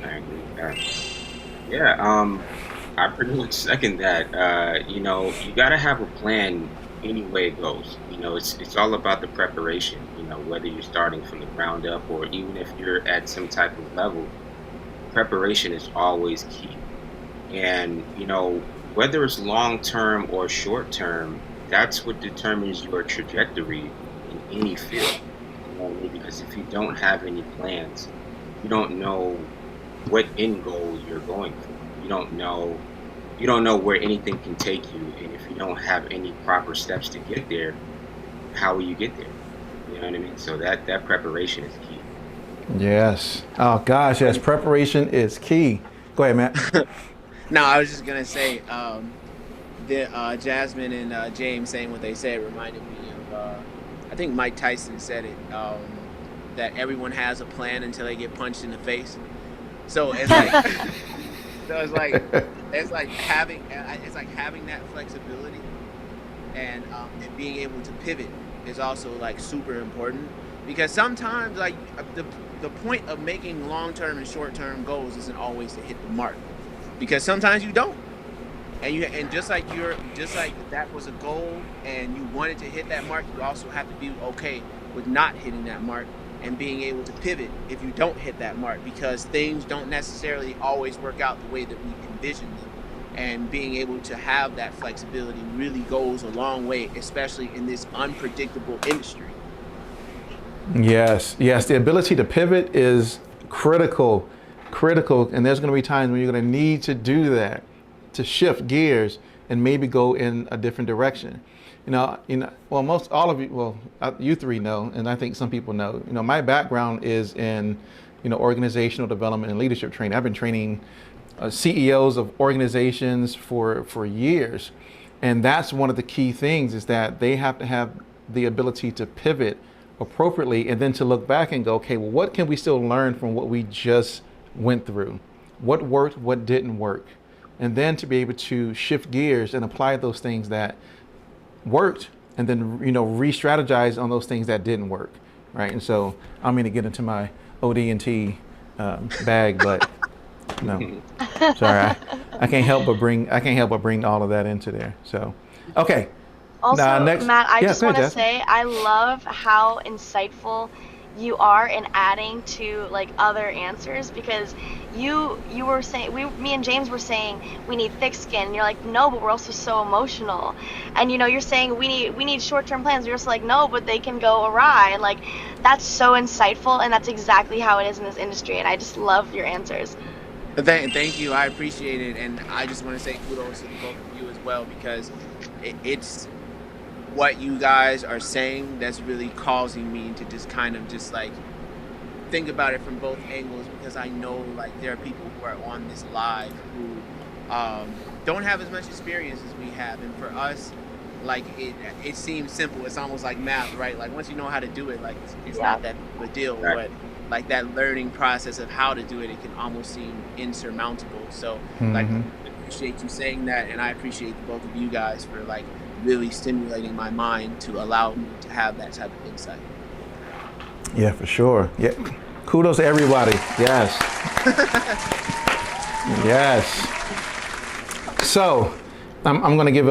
I agree with that. Yeah, I pretty much second that. You got to have a plan any way it goes. It's all about the preparation. Whether you're starting from the ground up or even if you're at some type of level, preparation is always key. And whether it's long term or short term, that's what determines your trajectory in any field. Because if you don't have any plans, you don't know what end goal you're going for. You don't know where anything can take you, and if you don't have any proper steps to get there, how will you get there? You know what I mean? So that preparation is key. Yes. Oh gosh, yes. Preparation is key. Go ahead, Matt. No, I was just gonna say, Jasmine and James saying what they said reminded me of, I think Mike Tyson said it, that everyone has a plan until they get punched in the face. So it's like, it's like having that flexibility, and being able to pivot is also like super important, because sometimes like the point of making long-term and short-term goals isn't always to hit the mark, because sometimes you don't, and just like that was a goal and you wanted to hit that mark, you also have to be okay with not hitting that mark and being able to pivot if you don't hit that mark, because things don't necessarily always work out the way that we envisioned them, and being able to have that flexibility really goes a long way, especially in this unpredictable industry. Yes, the ability to pivot is critical, and there's going to be times when you're going to need to do that, to shift gears and maybe go in a different direction. Well, most all of you, well, you three know, and I think some people know. My background is in, organizational development and leadership training. I've been training CEOs of organizations for years, and that's one of the key things is that they have to have the ability to pivot appropriately, and then to look back and go, okay, well, what can we still learn from what we just went through? What worked, what didn't work? And then to be able to shift gears and apply those things that worked, and then re-strategize on those things that didn't work, right? And so I don't mean to get into my OD&T bag, but no, sorry, I can't help but bring all of that into there. So, okay. Also, Next, Matt, I yeah, just go ahead, want to Jess. say I love how insightful you are in adding to like other answers, because you were saying, me and James were saying we need thick skin, and you're like, no, but we're also so emotional. And you're saying we need short-term plans. You're just like, no, but they can go awry. And like, that's so insightful, and that's exactly how it is in this industry. And I just love your answers. Thank you. I appreciate it. And I just want to say kudos to the both of you as well, because it's what you guys are saying that's really causing me to just kind of just like think about it from both angles, because I know like there are people who are on this live who don't have as much experience as we have. And for us, like it seems simple. It's almost like math, right? Like once you know how to do it, like it's Yeah. not that big of a deal. Right. But like that learning process of how to do it, it can almost seem insurmountable. So like I appreciate you saying that, and I appreciate both of you guys for like really stimulating my mind to allow me to have that type of insight. Yeah, for sure. Yeah, kudos to everybody. Yes. Yes. So, I'm going to give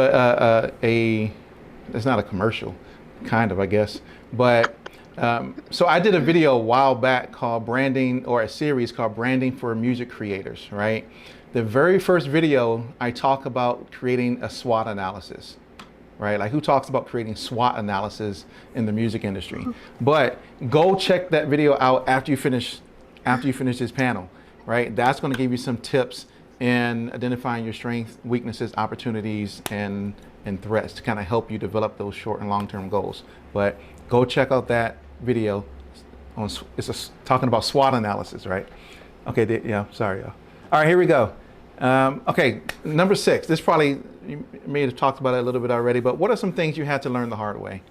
it's not a commercial, kind of, I guess, but so I did a video a while back called Branding, or a series called Branding for Music Creators, right? The very first video, I talk about creating a SWOT analysis, right? Like, who talks about creating SWOT analysis in the music industry? But go check that video out after you finish this panel, right? That's going to give you some tips in identifying your strengths, weaknesses, opportunities, and threats to kind of help you develop those short and long-term goals. But go check out that video talking about SWOT analysis, right? Okay, yeah, sorry, y'all. All right, here we go. Okay, number 6. This probably, you may have talked about it a little bit already, but what are some things you had to learn the hard way?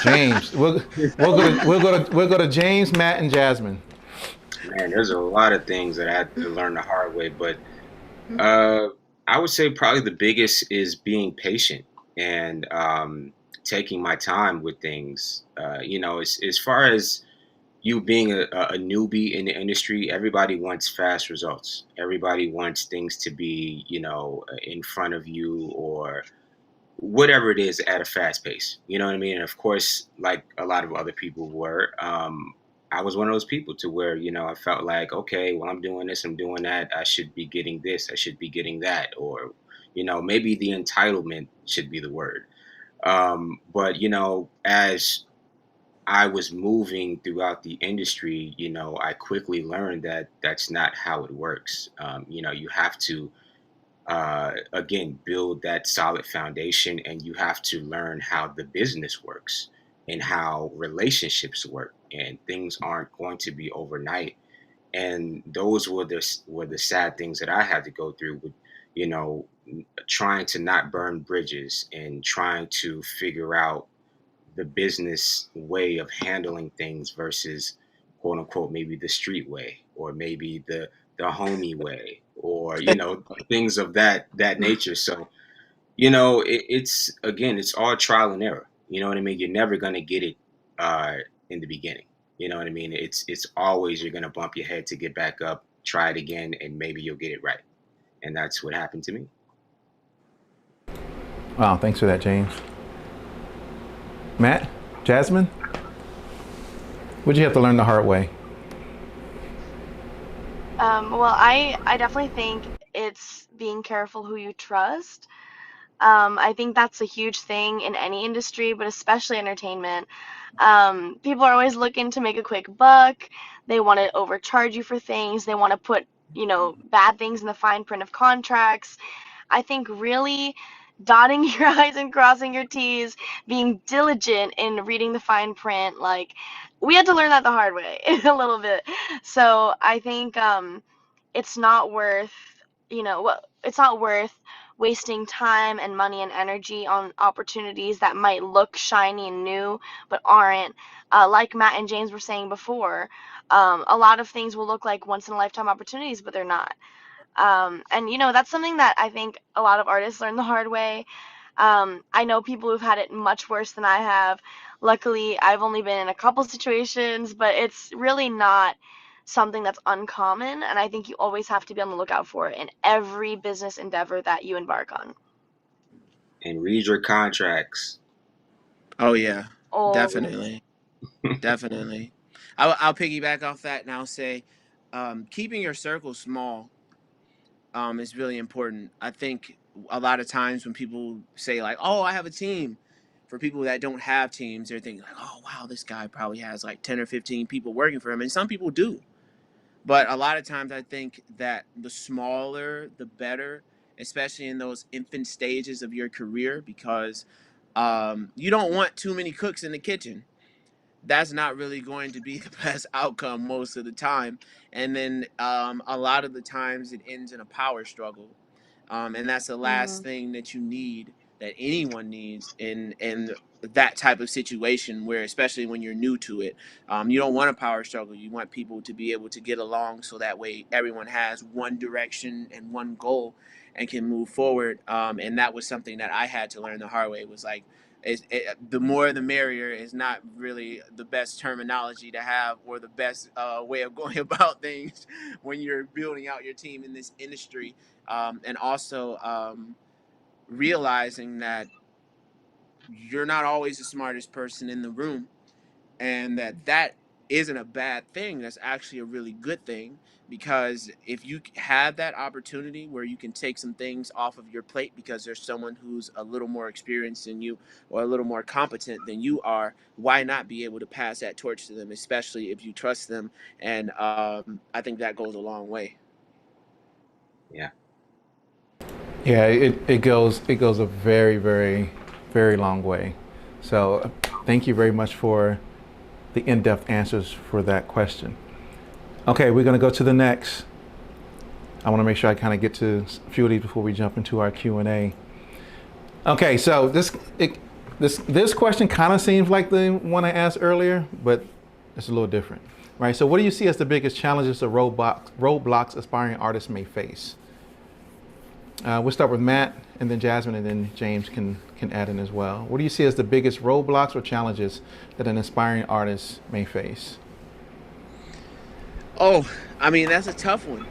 James, we'll go to James, Matt, and Jasmine. Man, there's a lot of things that I had to learn the hard way, but I would say probably the biggest is being patient and taking my time with things. As far as you being a newbie in the industry, everybody wants fast results. Everybody wants things to be, in front of you, or whatever it is, at a fast pace. You know what I mean? And of course, like a lot of other people were, I was one of those people to where, I felt like, okay, well, I'm doing this, I'm doing that. I should be getting this, I should be getting that. Or, maybe the entitlement should be the word. But, as I was moving throughout the industry, I quickly learned that that's not how it works. You have to, again, build that solid foundation, and you have to learn how the business works and how relationships work, and things aren't going to be overnight. And those were the sad things that I had to go through with, you know, trying to not burn bridges and trying to figure out the business way of handling things versus, quote unquote, maybe the street way, or maybe the homie way, or things of that nature. So it's, again, it's all trial and error. You know what I mean? You're never gonna get it in the beginning. You know what I mean? It's always, you're gonna bump your head to get back up, try it again, and maybe you'll get it right. And that's what happened to me. Wow, thanks for that, James. Matt, Jasmine, what'd you have to learn the hard way? Well, I definitely think it's being careful who you trust. I think that's a huge thing in any industry, but especially entertainment. People are always looking to make a quick buck. They want to overcharge you for things. They want to put, bad things in the fine print of contracts. I think really dotting your I's and crossing your T's, being diligent in reading the fine print, like we had to learn that the hard way a little bit. So I think it's not worth, it's not worth wasting time and money and energy on opportunities that might look shiny and new but aren't. Like Matt and James were saying before, a lot of things will look like once in a lifetime opportunities, but they're not. And that's something that I think a lot of artists learn the hard way. I know people who've had it much worse than I have. Luckily, I've only been in a couple situations, but it's really not something that's uncommon, and I think you always have to be on the lookout for it in every business endeavor that you embark on. And read your contracts. Oh yeah, Oh, definitely, definitely. I'll piggyback off that and I'll say, keeping your circle small is really important. I think a lot of times when people say like, "Oh, I have a team," for people that don't have teams, they're thinking like, "Oh, wow, this guy probably has like 10 or 15 people working for him," and some people do. But a lot of times I think that the smaller, the better, especially in those infant stages of your career, because you don't want too many cooks in the kitchen. That's not really going to be the best outcome most of the time. And then a lot of the times it ends in a power struggle. And that's the last mm-hmm. thing that you need, that anyone needs in that type of situation, where especially when you're new to it, you don't want a power struggle. You want people to be able to get along, so that way everyone has one direction and one goal and can move forward. And that was something that I had to learn the hard way. It was like, the more the merrier is not really the best terminology to have, or the best way of going about things when you're building out your team in this industry. And also realizing that you're not always the smartest person in the room, and that isn't a bad thing. That's actually a really good thing, because if you have that opportunity where you can take some things off of your plate because there's someone who's a little more experienced than you or a little more competent than you are, why not be able to pass that torch to them, especially if you trust them? And I think that goes a long way. Yeah. Yeah, it goes a very, very, very long way. So thank you very much for the in-depth answers for that question. Okay, we're going to go to the next. I want to make sure I kind of get to a few of these before we jump into our Q&A. Okay, so this question kind of seems like the one I asked earlier, but it's a little different, right? So what do you see as the biggest challenges or roadblocks aspiring artists may face? We'll start with Matt, and then Jasmine, and then James can add in as well. What do you see as the biggest roadblocks or challenges that an aspiring artist may face? Oh, I mean, that's a tough one.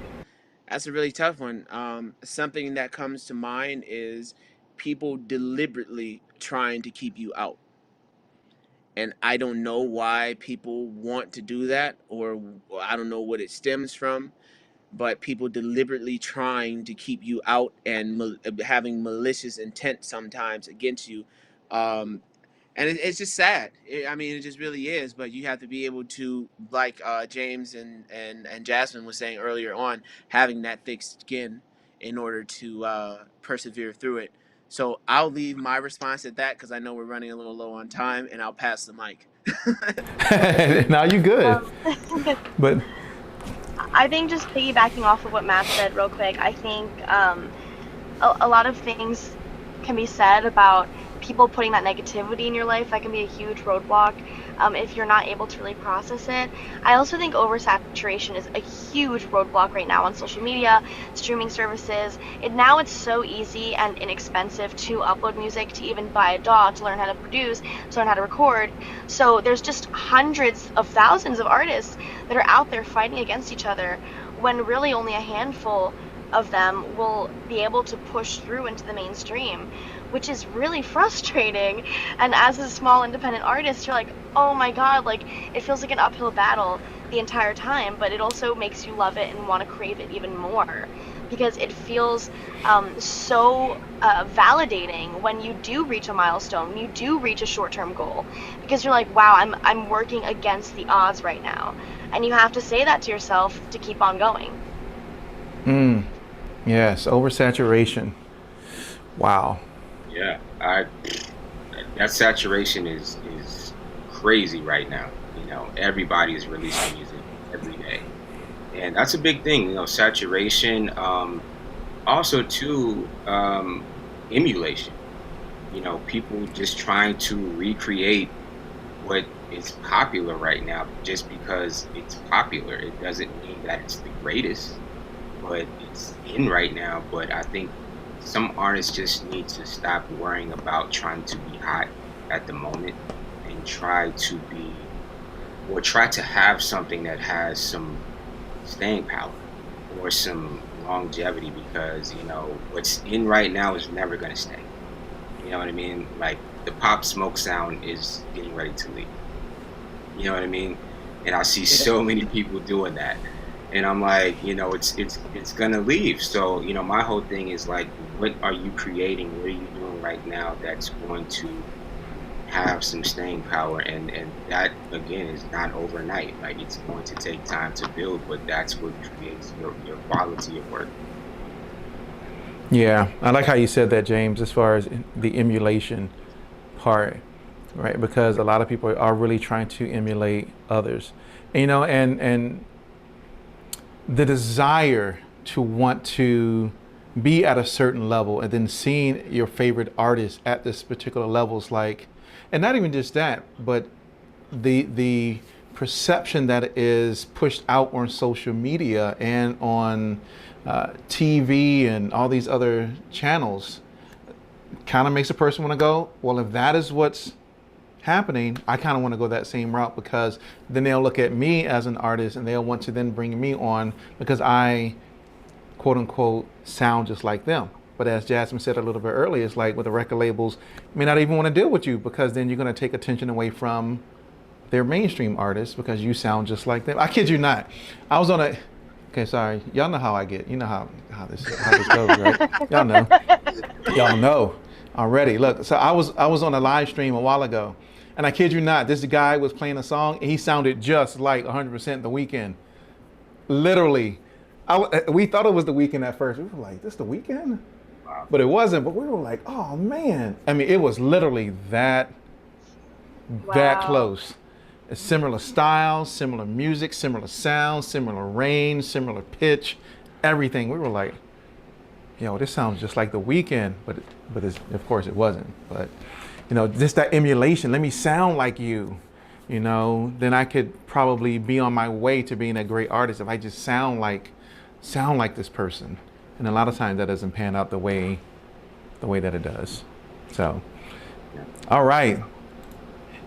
That's a really tough one. Something that comes to mind is people deliberately trying to keep you out. And I don't know why people want to do that, or I don't know what it stems from, but people deliberately trying to keep you out and having malicious intent sometimes against you. Um, and it's just sad. I mean, it just really is. But you have to be able to, like James and Jasmine was saying earlier on, having that thick skin in order to persevere through it. So I'll leave my response at that, because I know we're running a little low on time, and I'll pass the mic. Now you good. But I think just piggybacking off of what Matt said real quick, I think a lot of things can be said about people putting that negativity in your life. That can be a huge roadblock if you're not able to really process it. I also think oversaturation is a huge roadblock right now on social media, streaming services. Now it's so easy and inexpensive to upload music, to even buy a DAW, to learn how to produce, to learn how to record. So there's just hundreds of thousands of artists that are out there fighting against each other, when really only a handful of them will be able to push through into the mainstream, which is really frustrating. And as a small independent artist, you're like, oh my god, like it feels like an uphill battle the entire time, but it also makes you love it and want to crave it even more, because it feels so validating when you do reach a milestone, when you do reach a short-term goal, because you're like, wow, I'm working against the odds right now, and you have to say that to yourself to keep on going. Yes, oversaturation. Wow. Yeah, that saturation is crazy right now. Everybody is releasing music every day, and that's a big thing. Saturation. Also, too, emulation. People just trying to recreate what is popular right now just because it's popular. It doesn't mean that it's the greatest, but it's in right now. But I think some artists just need to stop worrying about trying to be hot at the moment and try to have something that has some staying power or some longevity, because what's in right now is never going to stay. You know what I mean? Like, the Pop Smoke sound is getting ready to leave. You know what I mean? And I see so many people doing that, and I'm like, it's gonna leave. So my whole thing is like, what are you creating? What are you doing right now that's going to have some staying power? And that, again, is not overnight. Like, it's going to take time to build, but that's what creates your quality of work. Yeah, I like how you said that, James, as far as the emulation part, right? Because a lot of people are really trying to emulate others, and the desire to want to be at a certain level, and then seeing your favorite artist at this particular level is like, and not even just that, but the perception that is pushed out on social media and on TV and all these other channels kind of makes a person want to go, well, if that is what's happening, I kind of want to go that same route, because then they'll look at me as an artist and they'll want to then bring me on because I, quote unquote, sound just like them. But as Jasmine said a little bit earlier, it's like with the record labels, may not even want to deal with you, because then you're going to take attention away from their mainstream artists because you sound just like them. I kid you not. I was on a, okay, sorry. Y'all know how I get. You know how this goes, right? Y'all know already. Look, so I was on a live stream a while ago, and I kid you not, this guy was playing a song, and he sounded just like 100% The Weeknd. Literally. We thought it was The Weeknd at first. We were like, this The Weeknd? But it wasn't. But we were like, oh man. I mean, it was literally that close. Similar styles, similar music, similar sounds, similar range, similar pitch, everything. We were like, this sounds just like The Weeknd, but of course it wasn't. But just that emulation. Let me sound like you. Then I could probably be on my way to being a great artist if I just sound like this person. And a lot of times that doesn't pan out the way that it does. So, all right.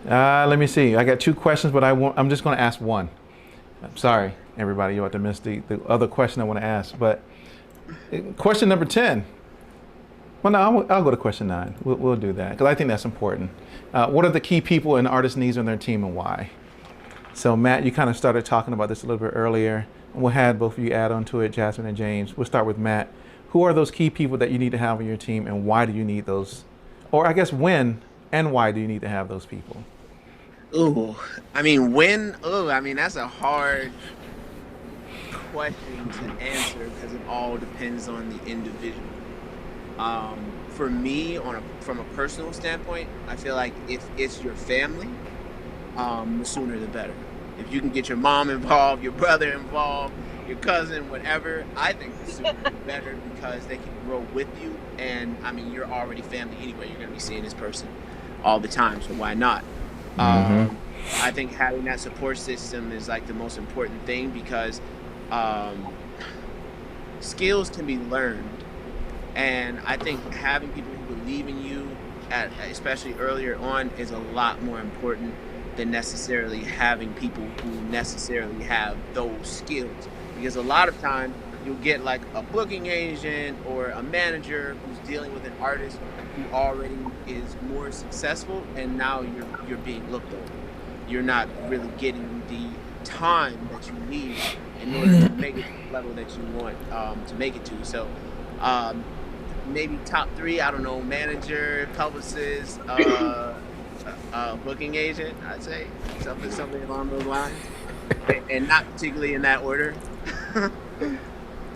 Let me see. I got 2 questions, but I'm just going to ask one. I'm sorry, everybody. You have to miss the other question I want to ask. But question number 10. Well, no, I'll go to question 9. We'll do that because I think that's important. What are the key people an artist needs on their team, and why? So, Matt, you kind of started talking about this a little bit earlier. We'll have both of you add on to it, Jasmine and James. We'll start with Matt. Who are those key people that you need to have on your team, and why do you need those? Or I guess when and why do you need to have those people? Ooh, I mean, when? Oh, I mean, that's a hard question to answer because it all depends on the individual. For me, from a personal standpoint, I feel like if it's your family, the sooner the better. If you can get your mom involved, your brother involved, your cousin, whatever, I think the sooner the better, because they can grow with you. And I mean, you're already family anyway. You're going to be seeing this person all the time, so why not? I think having that support system is like the most important thing, because skills can be learned. And I think having people who believe in you, especially earlier on, is a lot more important than necessarily having people who necessarily have those skills. Because a lot of times you'll get like a booking agent or a manager who's dealing with an artist who already is more successful, and now you're being looked over. You're not really getting the time that you need in order to make it to the level that you want to make it to. So maybe top 3, I don't know, manager, publicist, booking agent, I'd say something along those lines, and not particularly in that order.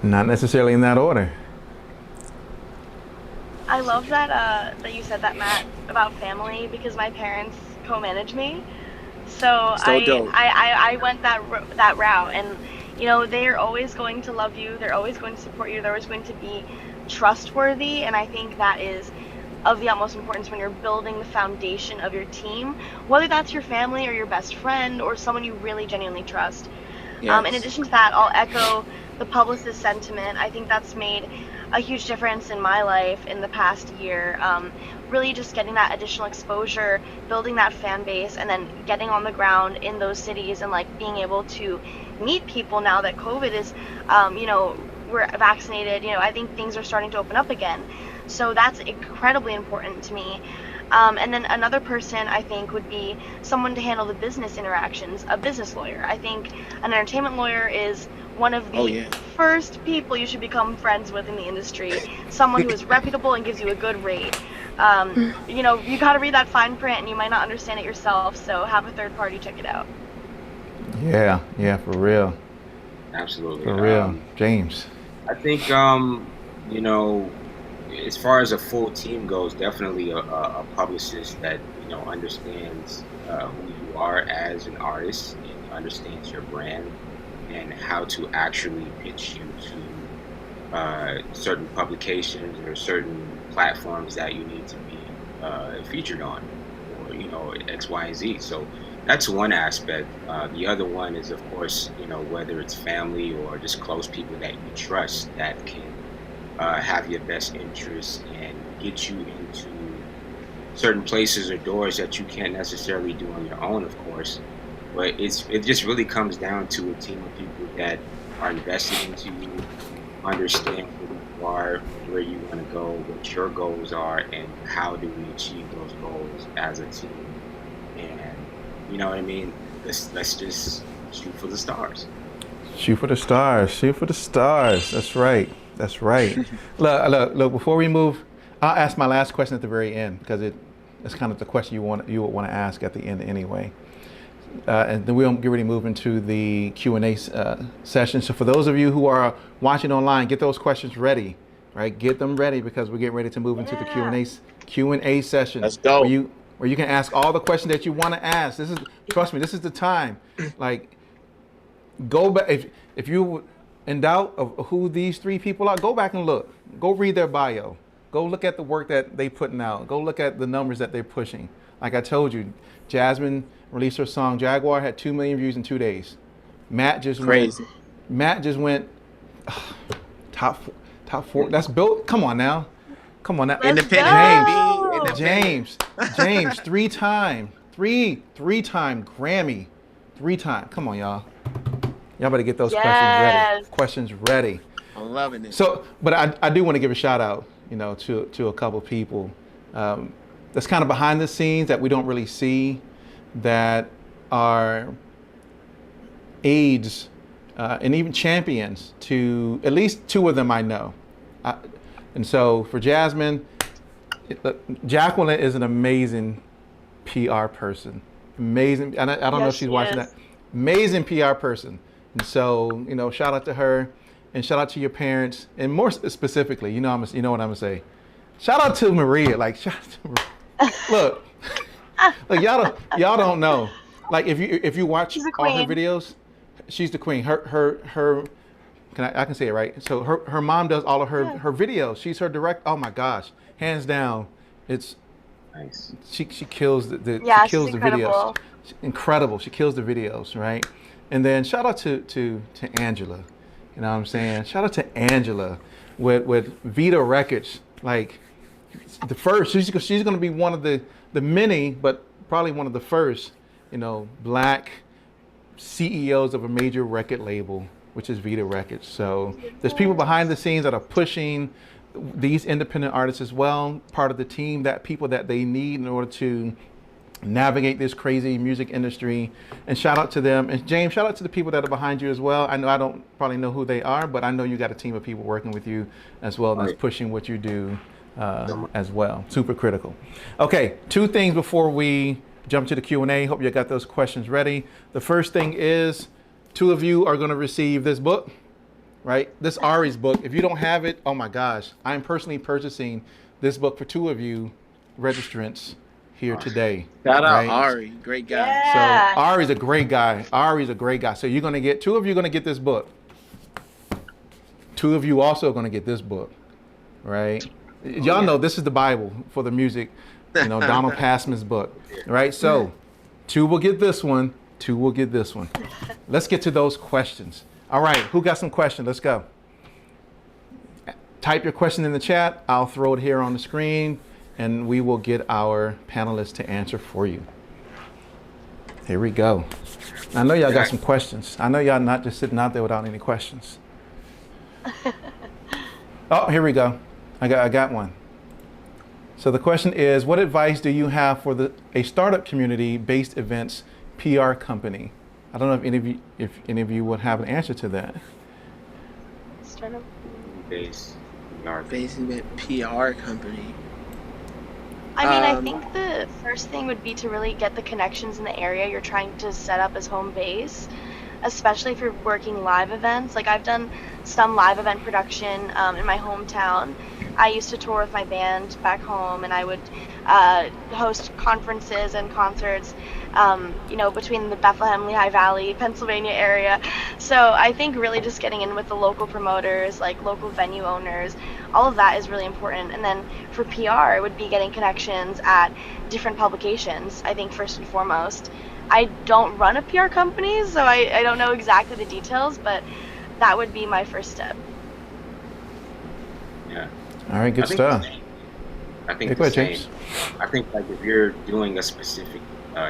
Not necessarily in that order. I love that you said that, Matt, about family, because my parents co-manage me. So So dope. I went that route, and they're always going to love you. They're always going to support you. They're always going to be trustworthy, and I think that is of the utmost importance when you're building the foundation of your team, whether that's your family or your best friend or someone you really genuinely trust. In Yes. addition to that, I'll echo the publicist sentiment. I think that's made a huge difference in my life in the past year. Really just getting that additional exposure, building that fan base, and then getting on the ground in those cities and like being able to meet people now that COVID is, we're vaccinated. I think things are starting to open up again. So that's incredibly important to me. And then another person I think would be someone to handle the business interactions, a business lawyer. I think an entertainment lawyer is one of the Oh yeah. first people you should become friends with in the industry. Someone who is reputable and gives you a good rate. You got to read that fine print, and you might not understand it yourself. So have a third party check it out. Yeah, for real. Absolutely. For real. James. I think, as far as a full team goes, definitely a publicist that, understands who you are as an artist and understands your brand and how to actually pitch you to certain publications or certain platforms that you need to be featured on, or, X, Y, and Z. So that's one aspect. The other one is, of course, whether it's family or just close people that you trust that can have your best interests and get you into certain places or doors that you can't necessarily do on your own, of course. But it just really comes down to a team of people that are invested into you, understand who you are, where you want to go, what your goals are, and how do we achieve those goals as a team. And you know what I mean? Let's just shoot for the stars. Shoot for the stars. Shoot for the stars. That's right. That's right. Look. Before we move, I'll ask my last question at the very end because it's kind of the question you would want to ask at the end anyway. And then we'll get ready to move into the Q&A session. So for those of you who are watching online, get those questions ready, right? Get them ready because we're getting ready to move into the Q&A session. Let's go. Where you can ask all the questions that you want to ask. Trust me, this is the time. Like, go back if you in doubt of who these three people are, go back and look. Go read their bio. Go look at the work that they're putting out. Go look at the numbers that they're pushing. Like I told you, Jasmine released her song Jaguar, had 2 million views in 2 days. Matt just went top four. That's built. Come on now. Independent. James, 3-time Grammy, 3-time. Come on, y'all. Y'all better get those questions ready. I'm loving it. So, but I do want to give a shout out, to a couple people that's kind of behind the scenes that we don't really see, that are aides and even champions to at least 2 of them I know. And so for Jasmine, Jacqueline is an amazing PR person. Amazing. And I don't know if she's watching that. Amazing PR person. And so, shout out to her and shout out to your parents. And more specifically, you know what I'm gonna say. Shout out to Maria. Like, shout out to Maria. Look, y'all don't know. Like, if you watch all her videos, she's the queen. Her I can say it right. So her mom does all of her videos. She's her direct. Oh my gosh, hands down, it's Nice. She kills the Yeah, she kills she's the incredible. videos. Incredible. She kills the videos, right? And then shout out to Angela. You know what I'm saying? Shout out to Angela with Vita Records. Like the first, she's going to be one of the many, but probably one of the first, Black CEOs of a major record label, which is Vita Records. So there's people behind the scenes that are pushing these independent artists as well, part of the team, that people that they need in order to navigate this crazy music industry. And shout out to them. And James, shout out to the people that are behind you as well. I know I don't probably know who they are, but I know you got a team of people working with you as well that's pushing what you do as well. Super critical. Okay, 2 things before we jump to the Q&A. Hope you got those questions ready. The first thing is 2 of you are going to receive this book, right? This Ari's book. If you don't have it, oh my gosh, I'm personally purchasing this book for 2 of you registrants here today. Shout out right? Ari, great guy. Yeah. So Ari's a great guy. Ari's a great guy. So you're gonna get 2 of you are gonna get this book. 2 of you also are gonna get this book, right? Y'all know this is the Bible for the music. Donald Passman's book, right? So 2 will get this one. 2 will get this one. Let's get to those questions. All right, who got some questions? Let's go. Type your question in the chat. I'll throw it here on the screen, and we will get our panelists to answer for you. Here we go. I know y'all got some questions. I know y'all not just sitting out there without any questions. Oh, here we go. I got one. So the question is, what advice do you have for a startup community-based events PR company? I don't know if any of you would have an answer to that. Startup. Base Event PR company. I mean, I think the first thing would be to really get the connections in the area you're trying to set up as home base, especially if you're working live events. Like, I've done some live event production in my hometown. I used to tour with my band back home, and I would host conferences and concerts, between the Bethlehem, Lehigh Valley, Pennsylvania area. So I think really just getting in with the local promoters, like local venue owners, all of that is really important. And then for PR, it would be getting connections at different publications, I think, first and foremost. I don't run a PR company, so I don't know exactly the details, but that would be my first step. Yeah. All right, good stuff. I think Go the ahead, same. James. I think like if you're doing a specific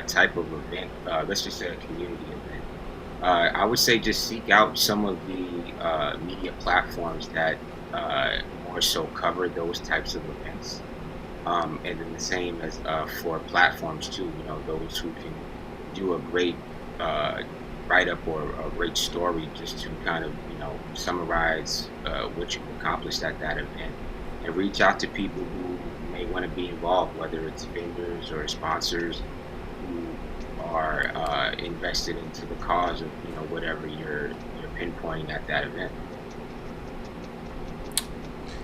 type of event, let's just say a community event, I would say just seek out some of the media platforms that more so cover those types of events. And then the same as for platforms too, those who can do a great write-up or a great story just to kind of, summarize what you've accomplished at that event, and reach out to people who may want to be involved, whether it's vendors or sponsors who are invested into the cause of, whatever you're pinpointing at that event.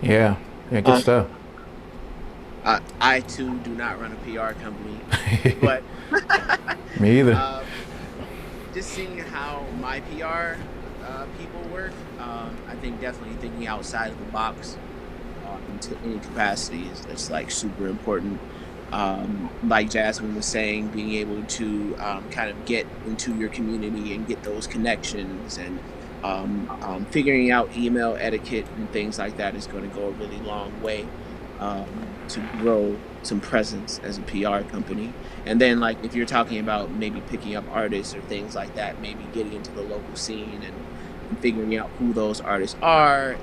Yeah, good stuff. I too do not run a PR company, but Me either. Just seeing how my PR people work, I think definitely thinking outside of the box into any capacity is just like super important. Like Jasmine was saying, being able to kind of get into your community and get those connections, and figuring out email etiquette and things like that is going to go a really long way to grow some presence as a PR company. And then, like, if you're talking about maybe picking up artists or things like that, maybe getting into the local scene and figuring out who those artists are and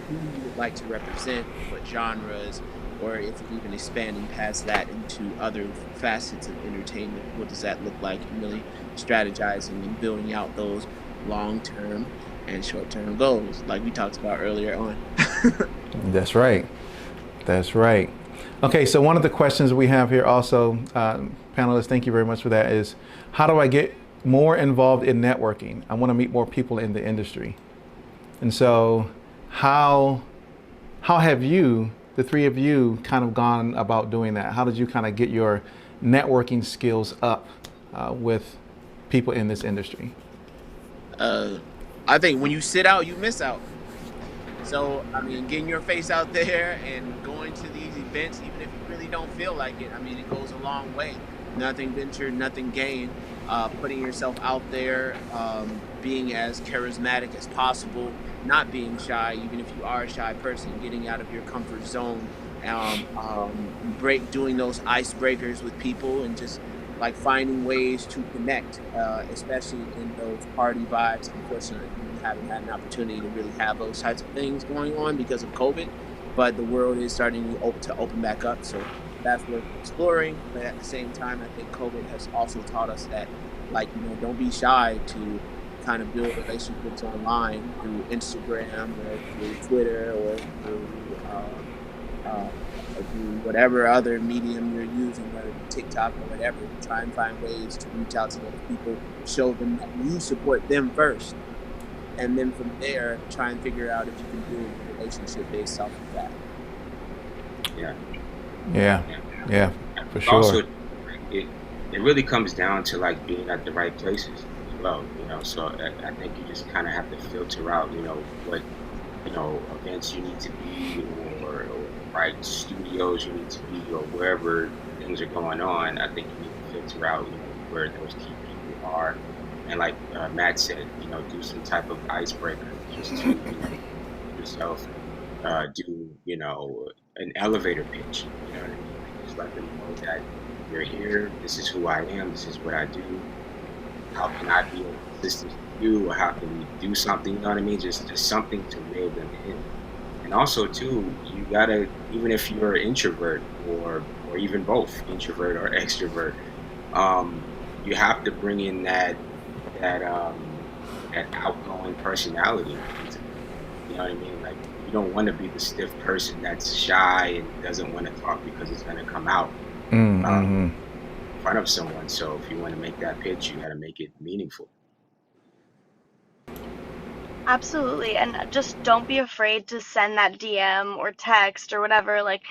who you would like to represent, what genres, or if even expanding past that into other facets of entertainment, what does that look like? And really strategizing and building out those long-term and short-term goals, like we talked about earlier on. That's right. That's right. Okay, so one of the questions we have here also, panelists, thank you very much for that, is how do I get more involved in networking? I want to meet more people in the industry. And so how have you, the 3 of you, kind of gone about doing that? How did you kind of get your networking skills up with people in this industry? I think when you sit out, you miss out. So, I mean, getting your face out there and going to these events, even if you really don't feel like it, I mean, it goes a long way. Nothing ventured, nothing gained. Putting yourself out there, being as charismatic as possible, not being shy, even if you are a shy person, getting out of your comfort zone, doing those icebreakers with people, and just like finding ways to connect, especially in those party vibes. Unfortunately, we haven't had an opportunity to really have those types of things going on because of COVID, but the world is starting to open back up. So that's worth exploring. But at the same time, I think COVID has also taught us that, don't be shy to kind of build relationships online through Instagram or through Twitter or through whatever other medium you're using, whether TikTok or whatever. Try and find ways to reach out to those people, show them that you support them first, and then from there, try and figure out if you can build a relationship based off of that. Yeah. Yeah, Yeah. yeah, for Also, sure. it it really comes down to like being at the right places as well. So I think you just kind of have to filter out, what events you need to be, or right studios you need to be, or wherever things are going on. I think you need to filter out, where those key people are, and like Matt said, do some type of icebreaker just to yourself, do an elevator pitch. You know what I mean? Like, just let them know that you're here. This is who I am. This is what I do. How can I be of assistance to you, or how can we do something? You know what I mean? Just something to reel them in. And also too, you gotta, even if you're an introvert, or even both introvert or extrovert, you have to bring in that that outgoing personality into it. You know what I mean? Like, you don't want to be the stiff person that's shy and doesn't want to talk because it's going to come out uh, Mm-hmm. in front of someone. So if you want to make that pitch, you got to make it meaningful. Absolutely. And just don't be afraid to send that DM or text or whatever. Like,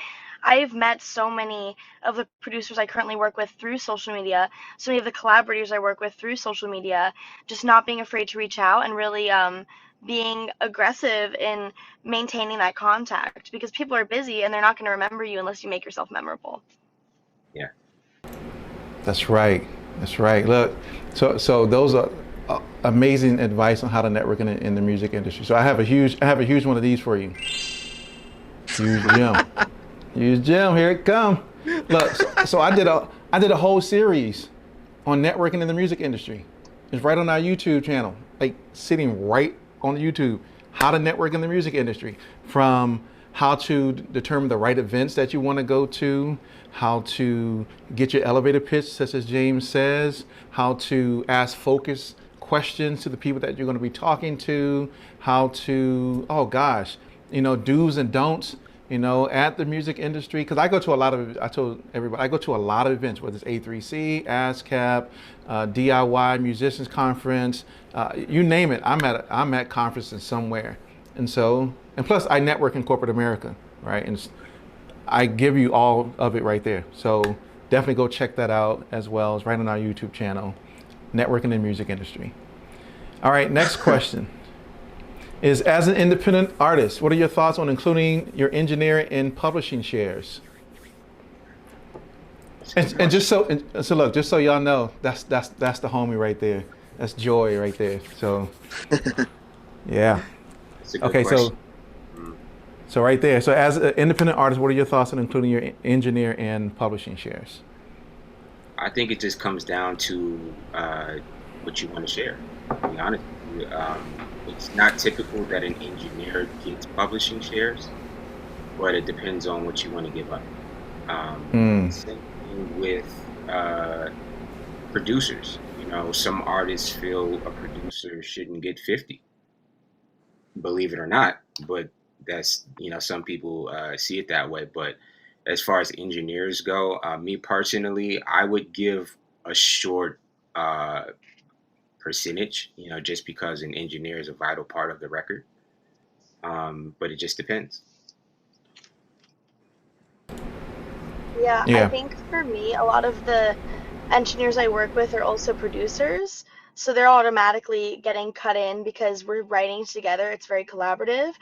I've met so many of the producers I currently work with through social media, so many of the collaborators I work with through social media, just not being afraid to reach out and really being aggressive in maintaining that contact because people are busy and they're not going to remember you unless you make yourself memorable. Yeah. That's right. That's right. Look, so those are amazing advice on how to network in the music industry. So I have a huge one of these for you. Huge gem. Huge gem. Here it come. Look, so I did a whole series on networking in the music industry. It's right on our YouTube channel, like sitting right on YouTube. How to network in the music industry, from how to determine the right events that you want to go to, how to get your elevator pitch, such as James says, how to ask focus questions to the people that you're going to be talking to, how to, oh gosh, do's and don'ts, at the music industry. Because I told everybody, I go to a lot of events, whether it's A3C, ASCAP, DIY Musicians Conference, you name it. I'm at conferences somewhere. And plus I network in corporate America, right? And I give you all of it right there. So definitely go check that out as well. It's right on our YouTube channel, Networking in the Music Industry. All right, next question is, as an independent artist, what are your thoughts on including your engineer in publishing shares? And so look, just so y'all know, that's the homie right there. That's Joy right there. So yeah. It's a good Okay, question. Mm. so right there. So as an independent artist, what are your thoughts on including your engineer in publishing shares? I think it just comes down to what you want to share. To be honest with you, it's not typical that an engineer gets publishing shares, but it depends on what you want to give up. Mm. Same thing with producers. Some artists feel a producer shouldn't get 50, believe it or not. But that's, some people see it that way. But as far as engineers go, me personally, I would give a short uh, percentage, just because an engineer is a vital part of the record. But it just depends. Yeah, I Yeah. think for me, a lot of the engineers I work with are also producers. So they're automatically getting cut in because we're writing together. It's very collaborative.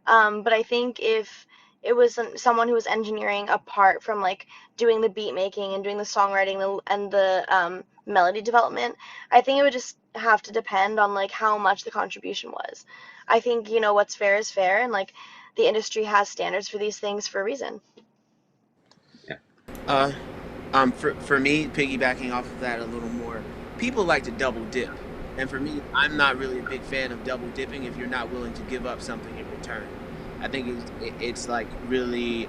But I think if it was someone who was engineering apart from like doing the beat making and doing the songwriting and the melody development, I think it would just have to depend on like how much the contribution was. I think what's fair is fair, and like the industry has standards for these things for a reason. Yeah. Uh, for me, piggybacking off of that a little more, people like to double dip, and for me, I'm not really a big fan of double dipping if you're not willing to give up something in return. I think it's like really,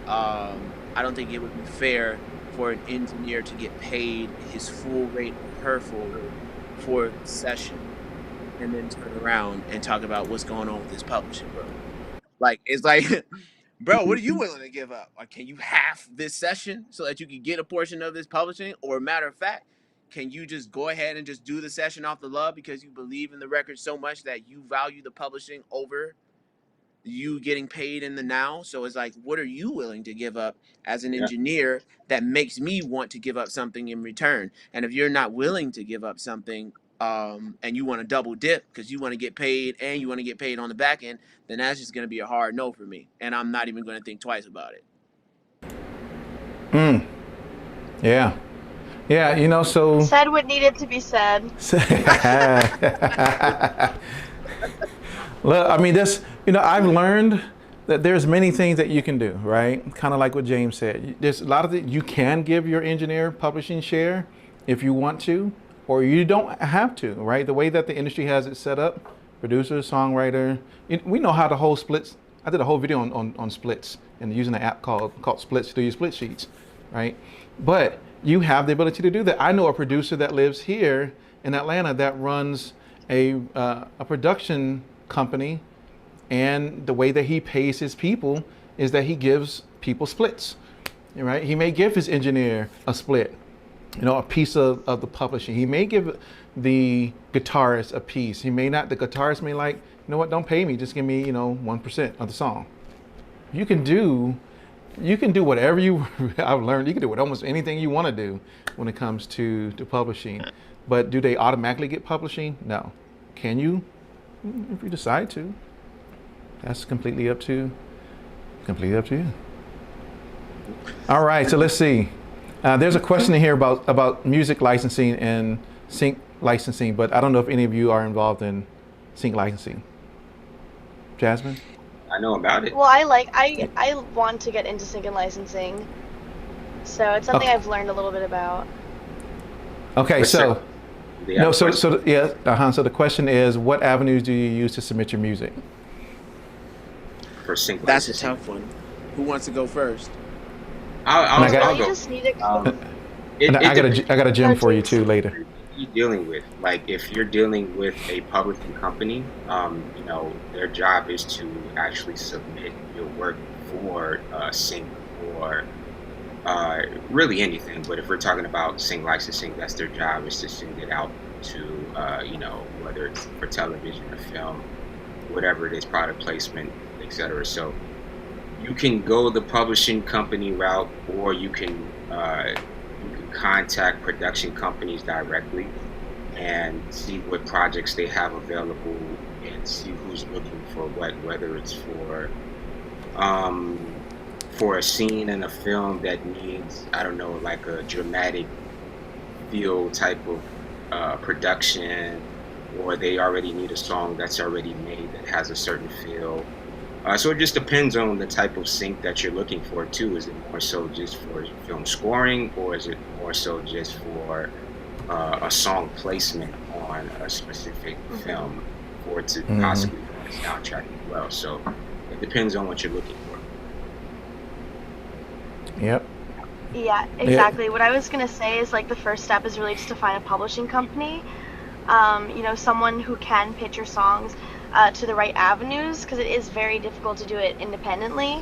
I don't think it would be fair for an engineer to get paid his full rate or her full rate for the session, and then turn around and talk about what's going on with his publishing, bro. Like, it's like, bro, what are you willing to give up? Like, can you half this session so that you can get a portion of this publishing? Or, matter of fact, can you just go ahead and just do the session off the love because you believe in the record so much that you value the publishing over you getting paid in the now. So it's like, what are you willing to give up as an Yeah. engineer that makes me want to give up something in return? And if you're not willing to give up something, and you want to double dip because you want to get paid and you want to get paid on the back end, then that's just going to be a hard no for me. And I'm not even going to think twice about it. Yeah. Yeah, you know, so Said what needed to be said. Look, I mean, this, you know, I've learned that there's many things that you can do, right? Kind of like what James said. There's a lot of you can give your engineer publishing share if you want to, or you don't have to, right? The way that the industry has it set up, producer, songwriter, we know how to hold splits. I did a whole video on splits and using an app called Splits to do your split sheets, right? But you have the ability to do that. I know a producer that lives here in Atlanta that runs a production company, and the way that he pays his people is that he gives people splits, right? He may give his engineer a split, you know, a piece of the publishing. He may give the guitarist a piece. He may not. The guitarist may like, you know what, don't pay me, just give me, you know, 1% of the song. You can do whatever you, I've learned, you can do almost anything you want to do when it comes to publishing. But do they automatically get publishing? No. Can you? If you decide to. That's completely up to you. All right, so let's see. There's a question in here about music licensing and sync licensing, but I don't know if any of you are involved in sync licensing. Jasmine? I know about it. Well, I want to get into sync and licensing, so it's something I've learned a little bit about. Okay, so Yeah, so the question is, what avenues do you use to submit your music? for sync That's a licensing. tough one. Who wants to go first? I'll I go. Just need to. And I got a gem for you too later. You're dealing with, like, if you're dealing with a publishing company, you know, their job is to actually submit your work for sync or really anything. But if we're talking about sync licensing, that's their job, is to send it out to you know, whether it's for television or film, whatever it is, product placement, etc. So you can go the publishing company route, or you can contact production companies directly and see what projects they have available and see who's looking for what, whether it's for a scene in a film that needs, I don't know, like a dramatic feel type of production, or they already need a song that's already made that has a certain feel. So it just depends on the type of sync that you're looking for too. Is it more so just for film scoring, or is it more so just for a song placement on a specific film, or to possibly be on a soundtrack as well? So it depends on what you're looking for. Yep. Yeah, exactly. What I was gonna say is, like, the first step is really just to find a publishing company. You know, someone who can pitch your songs to the right avenues, because it is very difficult to do it independently.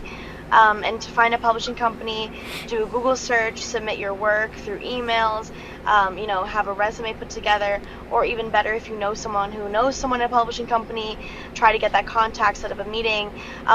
And to find a publishing company, do a Google search, submit your work through emails, you know, have a resume put together, or even better, if you know someone who knows someone at a publishing company, try to get that contact, set up a meeting.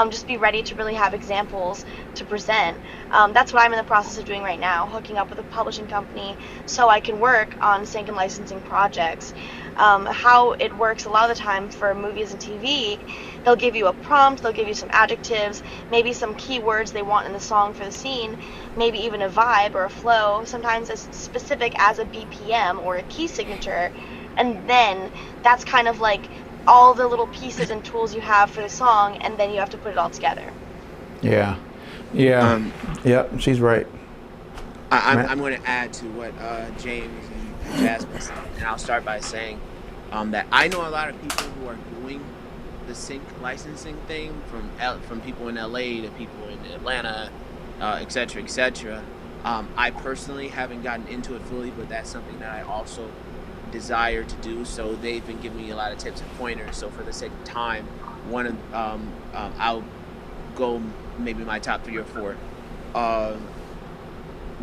Just be ready to really have examples to present. That's what I'm in the process of doing right now, hooking up with a publishing company so I can work on sync and licensing projects. How it works a lot of the time for movies and TV, they'll give you a prompt, they'll give you some adjectives, maybe some keywords they want in the song for the scene, maybe even a vibe or a flow, sometimes as specific as a BPM or a key signature, and then that's kind of like all the little pieces and tools you have for the song, and then you have to put it all together. Yeah. She's right. I'm going to add to what James and Jasmine said, and I'll start by saying that I know a lot of people who are doing the sync licensing thing, from people in LA to people in Atlanta, et cetera, et cetera. I personally haven't gotten into it fully, but that's something that I also desire to do. So they've been giving me a lot of tips and pointers. So for the sake of time, I'll go maybe my top 3 or 4.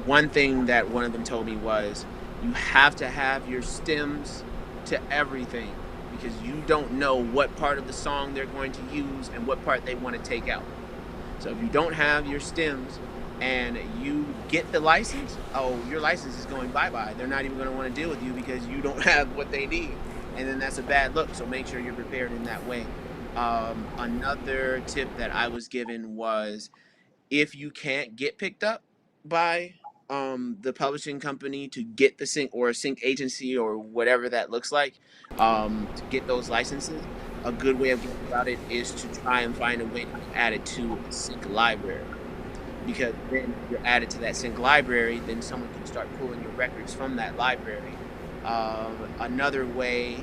One thing that one of them told me was, you have to have your stems to everything. because you don't know what part of the song they're going to use and what part they want to take out. So if you don't have your stems and you get the license, oh, your license is going bye-bye. They're not even going to want to deal with you because you don't have what they need. And then that's a bad look. So make sure you're prepared in that way. Another tip that I was given was, if you can't get picked up by the publishing company to get the sync, or a sync agency, or whatever that looks like, to get those licenses, a good way of going about it is to try and find a way to add it to a sync library. Because then if you're added to that sync library, then someone can start pulling your records from that library. Another way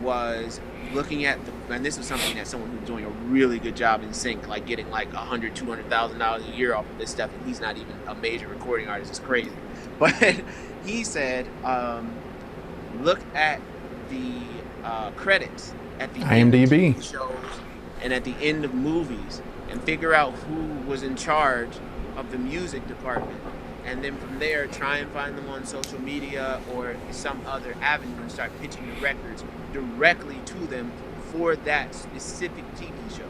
was looking at and this was something that someone who's doing a really good job in sync, like getting like $100,000-$200,000 a year off of this stuff, and he's not even a major recording artist. It's crazy. But he said, look at the credits at the IMDb end of shows and at the end of movies, and figure out who was in charge of the music department. And then from there, try and find them on social media or some other avenue and start pitching the records directly to them for that specific TV show.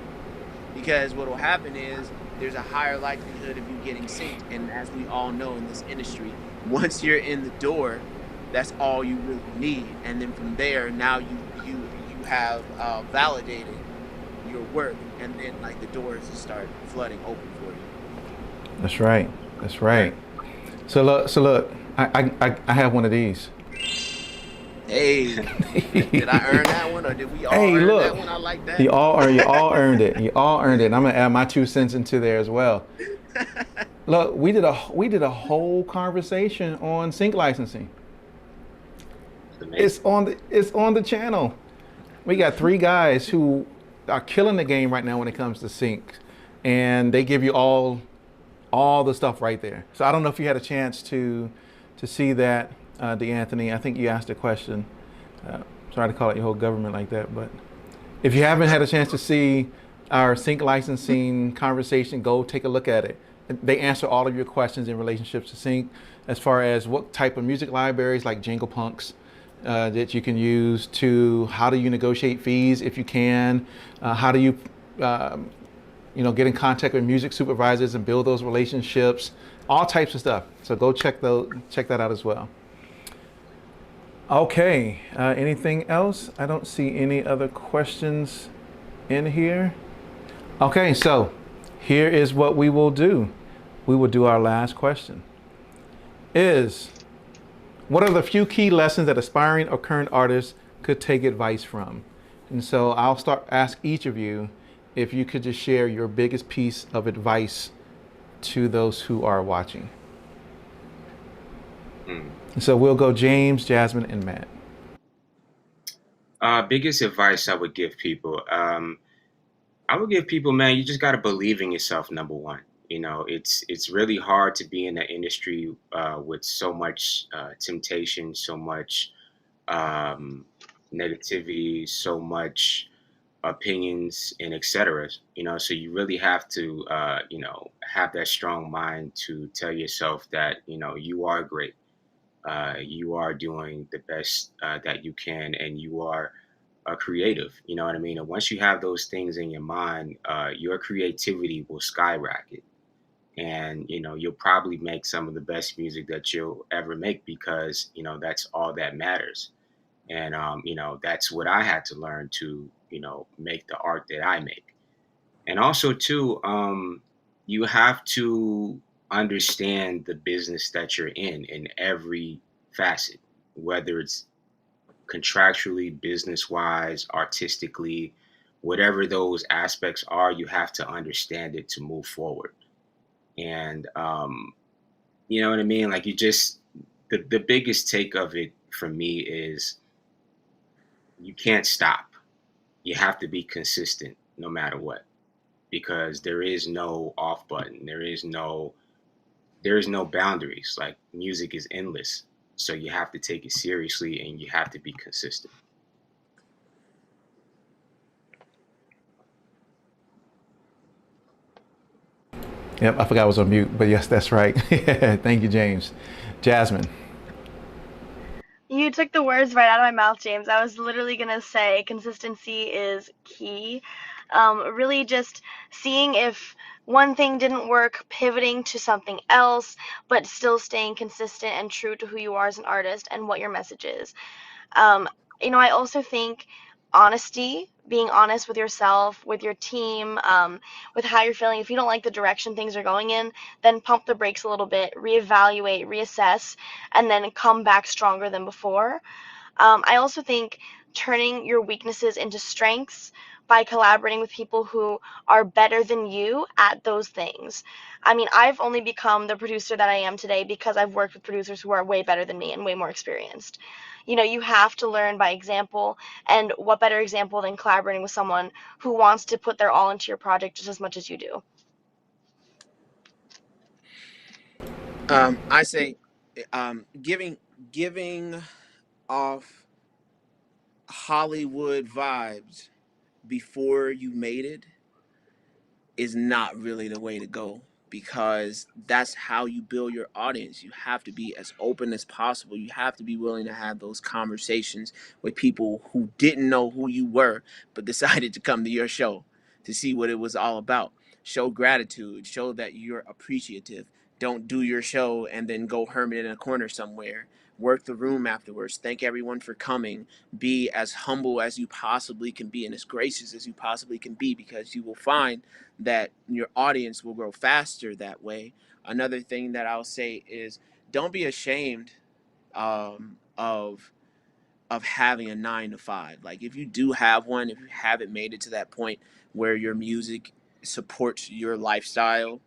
Because what will happen is there's a higher likelihood of you getting synced. And as we all know in this industry, once you're in the door, that's all you really need. And then from there, now you have validated your work, and then like the doors start flooding open for you. That's right. That's right. So look, I have one of these. Hey, did I earn that one, or did we all earn that one? I like that. You all earned it. You all earned it. And I'm gonna add my 2 cents into there as well. Look, we did a whole conversation on sync licensing. It's on the channel. We got 3 guys who are killing the game right now when it comes to sync, and they give you all the stuff right there. So I don't know if you had a chance to see that, DeAnthony. I think you asked a question. Sorry to call it your whole government like that, but if you haven't had a chance to see our sync licensing conversation, go take a look at it. They answer all of your questions in relationships to sync, as far as what type of music libraries like Jingle Punks that you can use, to how do you negotiate fees if you can, how do you get in contact with music supervisors and build those relationships, all types of stuff. So go check that out as well. Okay, anything else? I don't see any other questions in here. Okay, so here is what we will do. We will do our last question. What are the few key lessons that aspiring or current artists could take advice from? And so I'll ask each of you if you could just share your biggest piece of advice to those who are watching. And so we'll go James, Jasmine, and Matt. Biggest advice I would give people. Man, you just got to believe in yourself, number one. It's really hard to be in the industry with so much temptation, so much negativity, so much opinions, and etc. So you really have to have that strong mind to tell yourself that you are great, you are doing the best that you can, and you are creative. You know what I mean? And once you have those things in your mind, your creativity will skyrocket, and you'll probably make some of the best music that you'll ever make, because that's all that matters. And that's what I had to learn to make the art that I make. And also too, you have to understand the business that you're in every facet, whether it's contractually, business wise, artistically, whatever those aspects are, you have to understand it to move forward. And you know what I mean? Like, the biggest take of it for me is you can't stop. You have to be consistent no matter what, because there is no off button. There is no boundaries. Like, music is endless. So you have to take it seriously, and you have to be consistent. Yep, I forgot I was on mute, but yes, that's right. Thank you, James. Jasmine. You took the words right out of my mouth, James. I was literally going to say consistency is key. Really just seeing if one thing didn't work, pivoting to something else, but still staying consistent and true to who you are as an artist and what your message is. Um, I also think honesty, being honest with yourself, with your team, with how you're feeling. If you don't like the direction things are going in, then pump the brakes a little bit, reevaluate, reassess, and then come back stronger than before. I also think turning your weaknesses into strengths by collaborating with people who are better than you at those things. I mean, I've only become the producer that I am today because I've worked with producers who are way better than me and way more experienced. You have to learn by example, and what better example than collaborating with someone who wants to put their all into your project just as much as you do. I say, giving off Hollywood vibes before you made it is not really the way to go, because that's how you build your audience. You have to be as open as possible. You have to be willing to have those conversations with people who didn't know who you were but decided to come to your show to see what it was all about. Show gratitude, show that you're appreciative. Don't do your show and then go hermit in a corner somewhere. Work the room afterwards. Thank everyone for coming. Be as humble as you possibly can be and as gracious as you possibly can be, because you will find that your audience will grow faster that way. Another thing that I'll say is, don't be ashamed of having a 9 to 5. Like, if you do have one, if you haven't made it to that point where your music supports your lifestyle,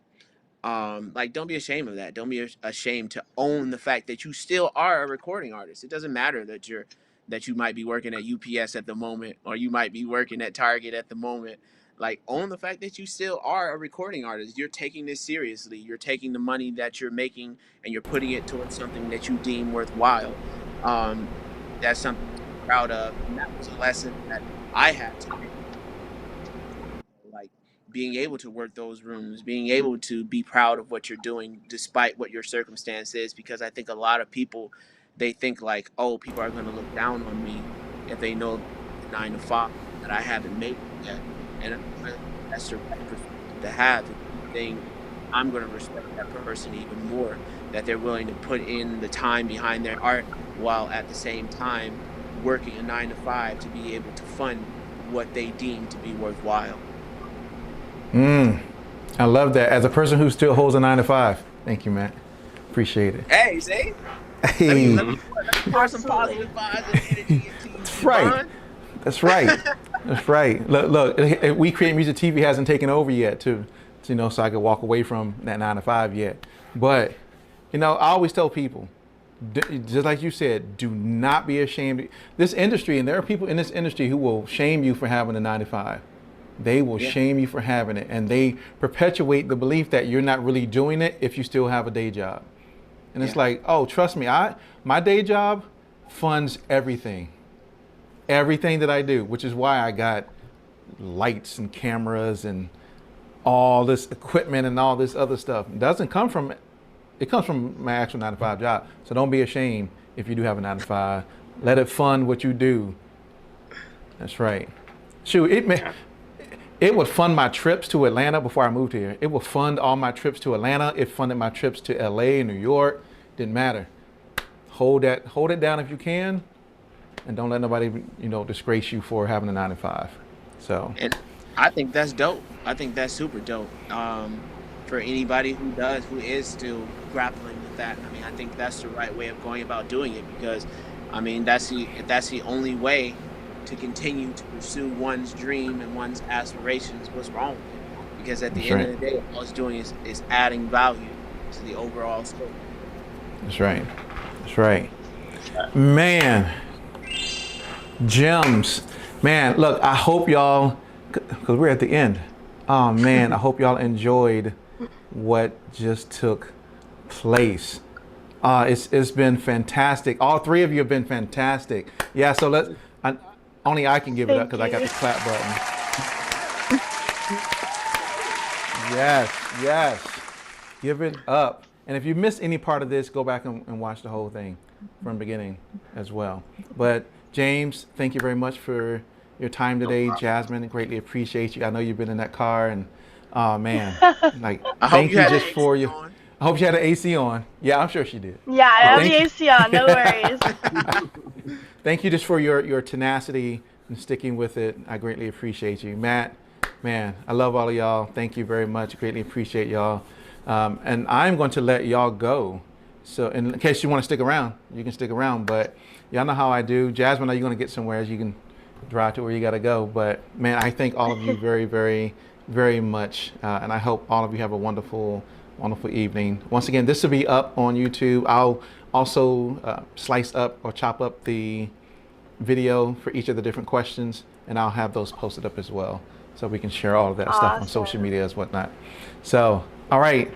like, don't be ashamed of that. Don't be ashamed to own the fact that you still are a recording artist. It doesn't matter that you might be working at UPS at the moment, or you might be working at Target at the moment. Like, own the fact that you still are a recording artist. You're taking this seriously. You're taking the money that you're making and you're putting it towards something that you deem worthwhile. That's something to be proud of. And that was a lesson that I had to make. Like, being able to work those rooms, being able to be proud of what you're doing despite what your circumstance is, because I think a lot of people, they think like, oh, people are going to look down on me if they know the 9 to 5 that I haven't made it yet. And that's the right perspective to have. If you think, I'm going to respect that person even more, that they're willing to put in the time behind their art while at the same time working a 9 to 5 to be able to fund what they deem to be worthwhile. I love that. As a person who still holds a 9 to 5, thank you, Matt. Appreciate it. Hey, see? Hey. Let me pour some positive vibes and energy into you. That's right. That's right. That's right. Look, We Create Music TV hasn't taken over yet, so I could walk away from that 9 to 5 yet. But, I always tell people, just like you said, do not be ashamed. This industry, and there are people in this industry who will shame you for having a 9 to 5. They will shame you for having it, and they perpetuate the belief that you're not really doing it if you still have a day job. And it's like, oh, trust me, my day job funds everything that I do, which is why I got lights and cameras and all this equipment and all this other stuff. It comes from my actual 9 to 5 job. So don't be ashamed if you do have a 9 to 5. Let it fund what you do. That's right. Shoot, it would fund my trips to Atlanta before I moved here. It would fund all my trips to Atlanta. It funded my trips to LA, New York. Didn't matter. Hold it down if you can, and don't let nobody, disgrace you for having a 9 to 5. So. And I think that's dope. I think that's super dope. For anybody who is still grappling with that. I mean, I think that's the right way of going about doing it, because, I mean, that's the only way to continue to pursue one's dream and one's aspirations. What's wrong with it? Because at the end of the day, all it's doing is adding value to the overall scope. That's right. That's right. Man, gems. Man, look, I hope y'all, because we're at the end. Oh man, I hope y'all enjoyed what just took place. It's been fantastic. All three of you have been fantastic. Yeah, so only I can give it up because I got the clap button. Yes. Give it up. And if you missed any part of this, go back and watch the whole thing. from the beginning as well. But James, thank you very much for your time today. problem. Jasmine, greatly appreciate you. I know you've been in that car, and oh man, like I hope thank you you had just the for AC you. on. I hope you had the AC on. Yeah, I'm sure she did. Yeah, I have the Thank you. AC on, no worries. Thank you just for your tenacity and sticking with it. I greatly appreciate you. Matt, man, I love all of y'all. Thank you very much. Greatly appreciate y'all. And I'm going to let y'all go. So in case you want to stick around, you can stick around. But y'all know how I do. Jasmine, are you going to get somewhere? You can drive to where you got to go. But man, I thank all of you very, very, very much. And I hope all of you have a wonderful evening. Once again, this will be up on YouTube. I'll also slice up or chop up the video for each of the different questions, and I'll have those posted up as well, so we can share all of that stuff on social media as whatnot. So, all right,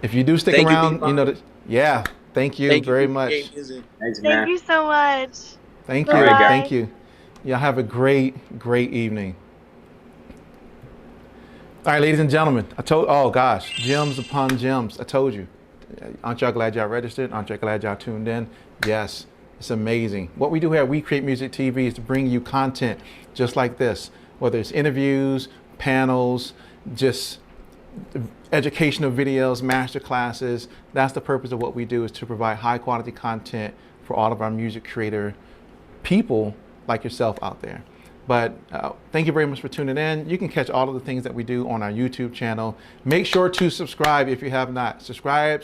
if you do stick Thank you, around, Big you know Bob. that. Yeah, thank you very much. Thanks, man. Thank you so much. Thank you, Bye-bye. thank you. Y'all have a great evening. All right, ladies and gentlemen, oh gosh, gems upon gems. I told you. Aren't y'all glad y'all registered? Aren't y'all glad y'all tuned in? Yes, it's amazing. What we do here at We Create Music TV is to bring you content just like this, whether it's interviews, panels, just educational videos, master classes. That's the purpose of what we do, is to provide high quality content for all of our music creator people like yourself out there. But thank you very much for tuning in. You can catch all of the things that we do on our YouTube channel. Make sure to subscribe if you have not. Subscribe.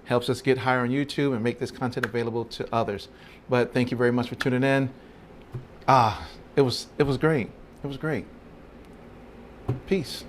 Helps us get higher on YouTube and make this content available to others. But thank you very much for tuning in. It was great. It was great. Peace.